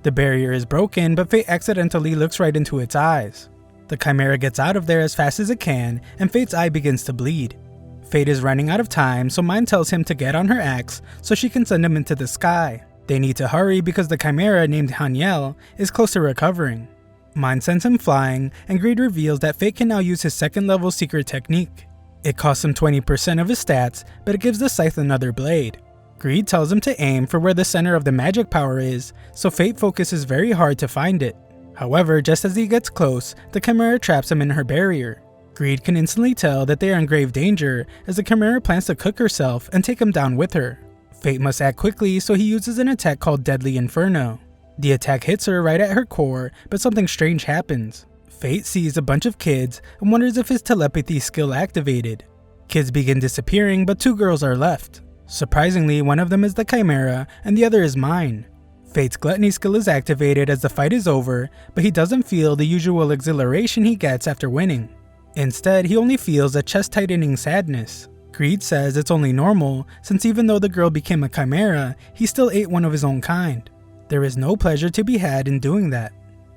The barrier is broken, but Fate accidentally looks right into its eyes. The Chimera gets out of there as fast as it can, and Fate's eye begins to bleed. Fate is running out of time, so Mine tells him to get on her axe so she can send him into the sky. They need to hurry because the Chimera named Haniel is close to recovering. Mine sends him flying, and Greed reveals that Fate can now use his second level secret technique. It costs him 20% of his stats, but it gives the scythe another blade. Greed tells him to aim for where the center of the magic power is, so Fate focuses very hard to find it. However, just as he gets close, the Chimera traps him in her barrier. Greed can instantly tell that they are in grave danger as the Chimera plans to cook herself and take him down with her. Fate must act quickly, so he uses an attack called Deadly Inferno. The attack hits her right at her core, but something strange happens. Fate sees a bunch of kids and wonders if his telepathy skill activated. Kids begin disappearing, but 2 girls are left. Surprisingly, one of them is the Chimera and the other is Mine. Fate's Gluttony skill is activated as the fight is over, but he doesn't feel the usual exhilaration he gets after winning. Instead, he only feels a chest-tightening sadness. Greed says it's only normal, since even though the girl became a Chimera, he still ate one of his own kind. There is no pleasure to be had in doing that.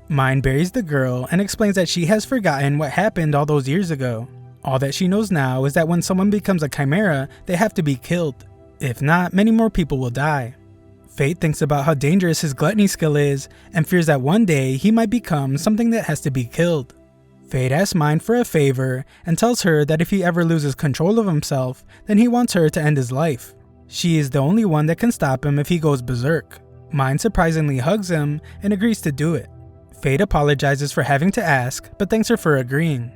Mine buries the girl and explains that she has forgotten what happened all those years ago. All that she knows now is that when someone becomes a Chimera, they have to be killed. If not, many more people will die. Fate thinks about how dangerous his Gluttony skill is and fears that one day he might become something that has to be killed. Fate asks Mine for a favor and tells her that if he ever loses control of himself, then he wants her to end his life. She is the only one that can stop him if he goes berserk. Mine surprisingly hugs him and agrees to do it. Fate apologizes for having to ask, but thanks her for agreeing.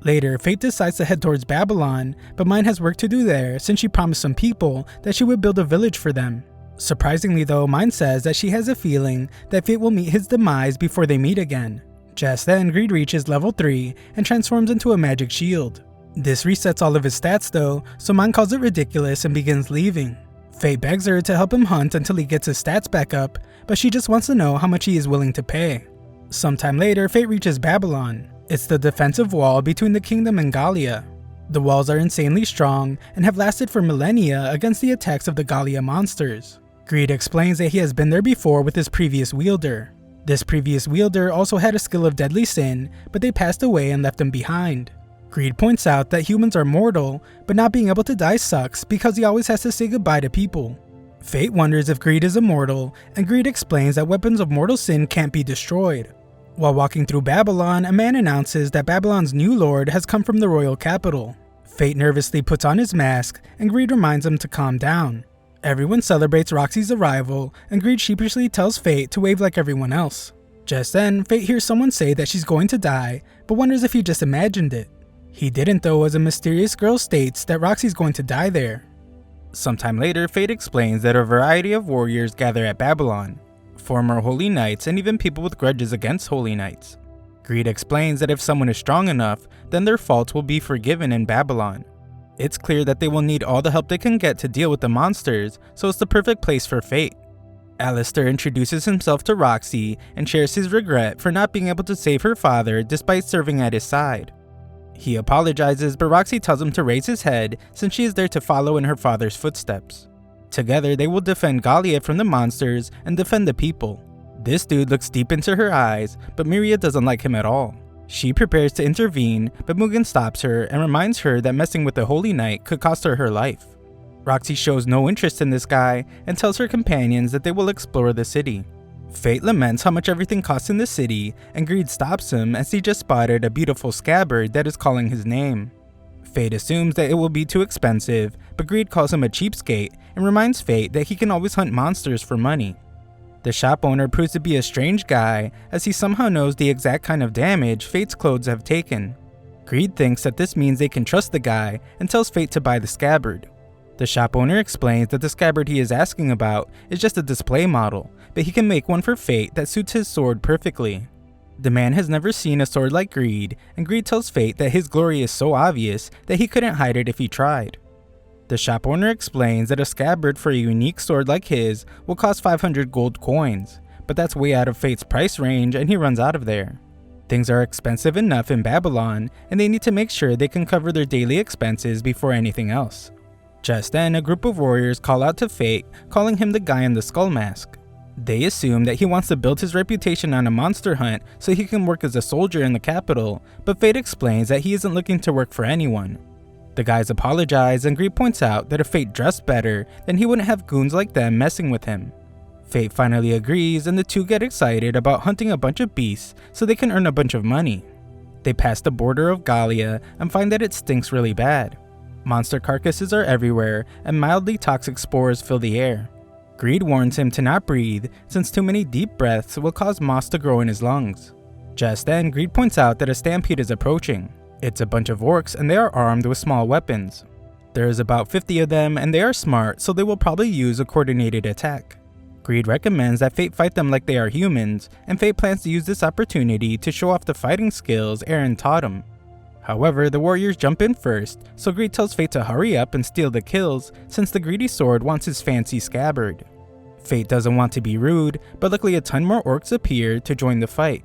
Later, Fate decides to head towards Babylon, but Mine has work to do there since she promised some people that she would build a village for them. Surprisingly though, Mine says that she has a feeling that Fate will meet his demise before they meet again. Just then, Greed reaches level 3 and transforms into a magic shield. This resets all of his stats though, so Mine calls it ridiculous and begins leaving. Fate begs her to help him hunt until he gets his stats back up, but she just wants to know how much he is willing to pay. Sometime later, Fate reaches Babylon. It's the defensive wall between the kingdom and Gallia. The walls are insanely strong and have lasted for millennia against the attacks of the Gallia monsters. Greed explains that he has been there before with his previous wielder. This previous wielder also had a skill of deadly sin, but they passed away and left him behind. Greed points out that humans are mortal, but not being able to die sucks because he always has to say goodbye to people. Fate wonders if Greed is immortal, and Greed explains that weapons of mortal sin can't be destroyed. While walking through Babylon, a man announces that Babylon's new lord has come from the royal capital. Fate nervously puts on his mask, and Greed reminds him to calm down. Everyone celebrates Roxy's arrival, and Greed sheepishly tells Fate to wave like everyone else. Just then, Fate hears someone say that she's going to die, but wonders if he just imagined it. He didn't though, as a mysterious girl states that Roxy's going to die there. Sometime later, Fate explains that a variety of warriors gather at Babylon, former holy knights and even people with grudges against holy knights. Greed explains that if someone is strong enough, then their faults will be forgiven in Babylon. It's clear that they will need all the help they can get to deal with the monsters, so it's the perfect place for Fate. Alistair introduces himself to Roxy and shares his regret for not being able to save her father despite serving at his side. He apologizes, but Roxy tells him to raise his head since she is there to follow in her father's footsteps. Together, they will defend Gallia from the monsters and defend the people. This dude looks deep into her eyes, but Miria doesn't like him at all. She prepares to intervene, but Mugen stops her and reminds her that messing with the Holy Knight could cost her life. Roxy shows no interest in this guy and tells her companions that they will explore the city. Fate laments how much everything costs in the city, and Greed stops him as he just spotted a beautiful scabbard that is calling his name. Fate assumes that it will be too expensive, but Greed calls him a cheapskate and reminds Fate that he can always hunt monsters for money. The shop owner proves to be a strange guy as he somehow knows the exact kind of damage Fate's clothes have taken. Greed thinks that this means they can trust the guy and tells Fate to buy the scabbard. The shop owner explains that the scabbard he is asking about is just a display model, but he can make one for Fate that suits his sword perfectly. The man has never seen a sword like Greed, and Greed tells Fate that his glory is so obvious that he couldn't hide it if he tried. The shop owner explains that a scabbard for a unique sword like his will cost 500 gold coins, but that's way out of Fate's price range and he runs out of there. Things are expensive enough in Babylon, and they need to make sure they can cover their daily expenses before anything else. Just then, a group of warriors call out to Fate, calling him the guy in the skull mask. They assume that he wants to build his reputation on a monster hunt so he can work as a soldier in the capital, but Fate explains that he isn't looking to work for anyone. The guys apologize, and Greed points out that if Fate dressed better, then he wouldn't have goons like them messing with him. Fate finally agrees, and the two get excited about hunting a bunch of beasts so they can earn a bunch of money. They pass the border of Gallia and find that it stinks really bad. Monster carcasses are everywhere, and mildly toxic spores fill the air. Greed warns him to not breathe, since too many deep breaths will cause moss to grow in his lungs. Just then, Greed points out that a stampede is approaching. It's a bunch of orcs, and they are armed with small weapons. There is about 50 of them, and they are smart, so they will probably use a coordinated attack. Greed recommends that Fate fight them like they are humans, and Fate plans to use this opportunity to show off the fighting skills Aaron taught him. However, the warriors jump in first, so Greed tells Fate to hurry up and steal the kills since the greedy sword wants his fancy scabbard. Fate doesn't want to be rude, but luckily a ton more orcs appear to join the fight.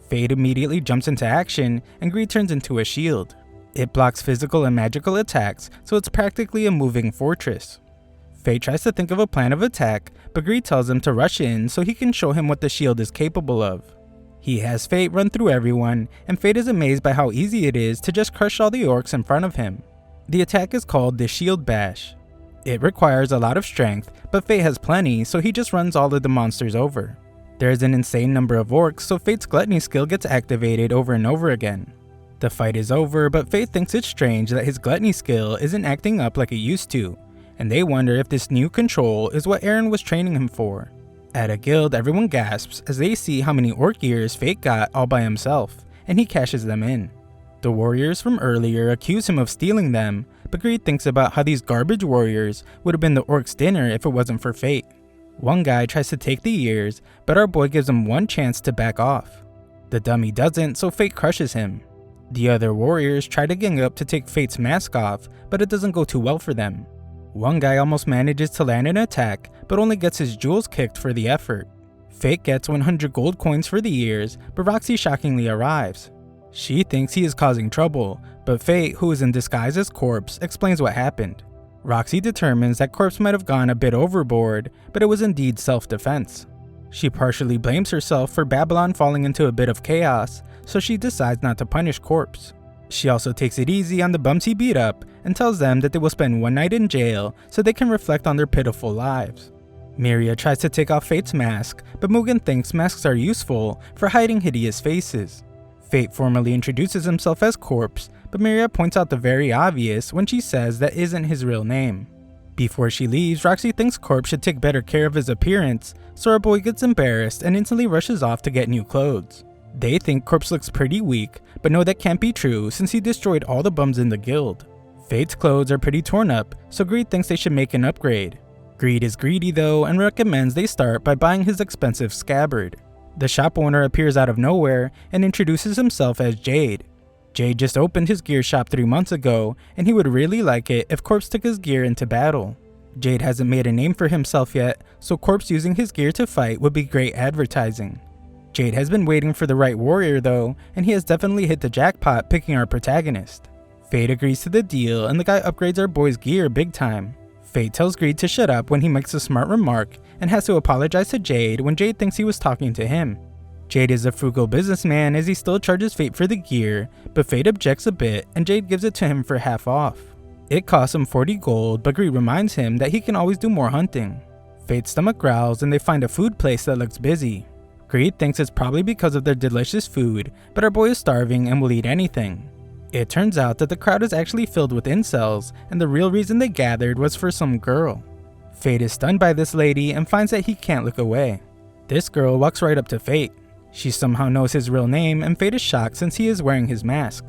Fate immediately jumps into action, and Greed turns into a shield. It blocks physical and magical attacks, so it's practically a moving fortress. Fate tries to think of a plan of attack, but Greed tells him to rush in so he can show him what the shield is capable of. He has Fate run through everyone, and Fate is amazed by how easy it is to just crush all the orcs in front of him. The attack is called the Shield Bash. It requires a lot of strength, but Fate has plenty, so he just runs all of the monsters over. There is an insane number of orcs, so Fate's Gluttony skill gets activated over and over again. The fight is over, but Fate thinks it's strange that his Gluttony skill isn't acting up like it used to, and they wonder if this new control is what Aaron was training him for. At a guild, everyone gasps as they see how many orc ears Fate got all by himself, and he cashes them in. The warriors from earlier accuse him of stealing them, but Greed thinks about how these garbage warriors would have been the orcs' dinner if it wasn't for Fate. One guy tries to take the ears, but our boy gives him one chance to back off. The dummy doesn't, so Fate crushes him. The other warriors try to gang up to take Fate's mask off, but it doesn't go too well for them. One guy almost manages to land an attack, but only gets his jewels kicked for the effort. Fate gets 100 gold coins for the ears, but Roxy shockingly arrives. She thinks he is causing trouble, but Fate, who is in disguise as Corpse, explains what happened. Roxy determines that Corpse might have gone a bit overboard, but it was indeed self-defense. She partially blames herself for Babylon falling into a bit of chaos, so she decides not to punish Corpse. She also takes it easy on the bums he beat up and tells them that they will spend one night in jail so they can reflect on their pitiful lives. Miria tries to take off Fate's mask, but Mugen thinks masks are useful for hiding hideous faces. Fate formally introduces himself as Corpse, but Miria points out the very obvious when she says that isn't his real name. Before she leaves, Roxy thinks Corpse should take better care of his appearance, so our boy gets embarrassed and instantly rushes off to get new clothes. They think Corpse looks pretty weak, but know that can't be true since he destroyed all the bums in the guild. Fate's clothes are pretty torn up, so Greed thinks they should make an upgrade. Greed is greedy though and recommends they start by buying his expensive scabbard. The shop owner appears out of nowhere and introduces himself as Jade. Jade just opened his gear shop 3 months ago, and he would really like it if Corpse took his gear into battle. Jade hasn't made a name for himself yet, so Corpse using his gear to fight would be great advertising. Jade has been waiting for the right warrior though, and he has definitely hit the jackpot picking our protagonist. Fate agrees to the deal and the guy upgrades our boy's gear big time. Fate tells Greed to shut up when he makes a smart remark and has to apologize to Jade when Jade thinks he was talking to him. Jade is a frugal businessman as he still charges Fate for the gear, but Fate objects a bit and Jade gives it to him for half off. It costs him 40 gold, but Greed reminds him that he can always do more hunting. Fate's stomach growls and they find a food place that looks busy. Greed thinks it's probably because of their delicious food, but our boy is starving and will eat anything. It turns out that the crowd is actually filled with incels, and the real reason they gathered was for some girl. Fate is stunned by this lady and finds that he can't look away. This girl walks right up to Fate. She somehow knows his real name, and Fate is shocked since he is wearing his mask.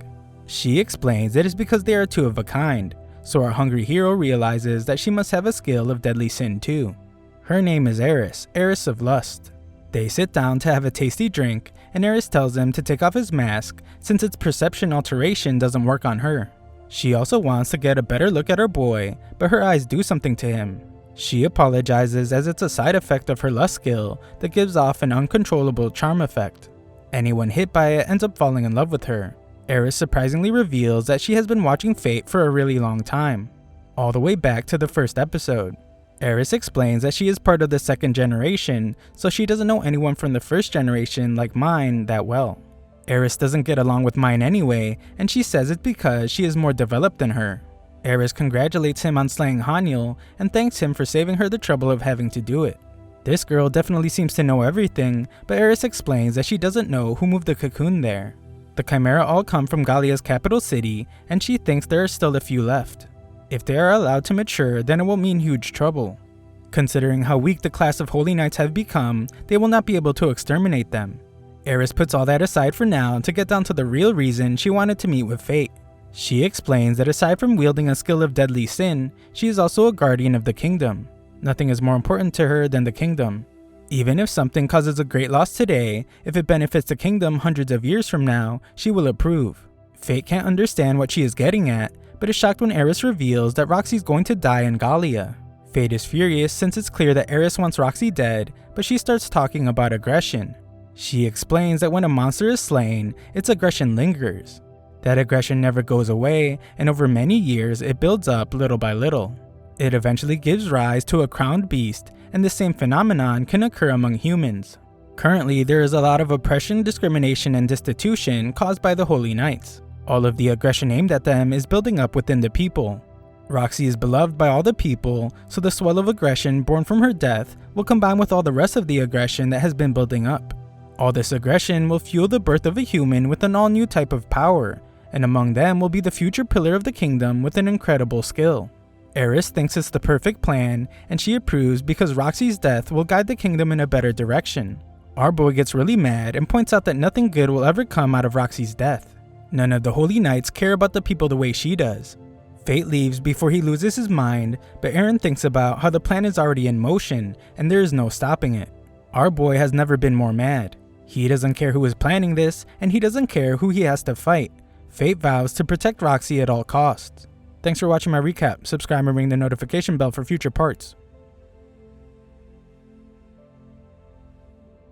She explains it is because they are two of a kind, so our hungry hero realizes that she must have a skill of deadly sin too. Her name is Eris, Eris of Lust. They sit down to have a tasty drink, and Eris tells him to take off his mask since its perception alteration doesn't work on her. She also wants to get a better look at her boy, but her eyes do something to him. She apologizes as it's a side effect of her lust skill that gives off an uncontrollable charm effect. Anyone hit by it ends up falling in love with her. Eris surprisingly reveals that she has been watching Fate for a really long time, all the way back to the first episode. Eris explains that she is part of the second generation, so she doesn't know anyone from the first generation like mine that well. Eris doesn't get along with mine anyway, and she says it's because she is more developed than her. Eris congratulates him on slaying Haniel and thanks him for saving her the trouble of having to do it. This girl definitely seems to know everything, but Eris explains that she doesn't know who moved the cocoon there. The Chimera all come from Gallia's capital city, and she thinks there are still a few left. If they are allowed to mature, then it will mean huge trouble. Considering how weak the class of Holy Knights have become, they will not be able to exterminate them. Eris puts all that aside for now to get down to the real reason she wanted to meet with Fate. She explains that aside from wielding a skill of deadly sin, she is also a guardian of the kingdom. Nothing is more important to her than the kingdom. Even if something causes a great loss today, if it benefits the kingdom hundreds of years from now, she will approve. Fate can't understand what she is getting at, but is shocked when Eris reveals that Roxy's going to die in Gallia. Fate is furious since it's clear that Eris wants Roxy dead, but she starts talking about aggression. She explains that when a monster is slain, its aggression lingers. That aggression never goes away, and over many years it builds up little by little. It eventually gives rise to a crowned beast, and the same phenomenon can occur among humans. Currently, there is a lot of oppression, discrimination, and destitution caused by the Holy Knights. All of the aggression aimed at them is building up within the people. Roxy is beloved by all the people, so the swell of aggression born from her death will combine with all the rest of the aggression that has been building up. All this aggression will fuel the birth of a human with an all-new type of power, and among them will be the future pillar of the kingdom with an incredible skill. Eris thinks it's the perfect plan, and she approves because Roxy's death will guide the kingdom in a better direction. Our boy gets really mad and points out that nothing good will ever come out of Roxy's death. None of the Holy Knights care about the people the way she does. Fate leaves before he loses his mind, but Eren thinks about how the plan is already in motion, and there is no stopping it. Our boy has never been more mad. He doesn't care who is planning this, and he doesn't care who he has to fight. Fate vows to protect Roxy at all costs. Thanks for watching my recap. Subscribe and ring the notification bell for future parts.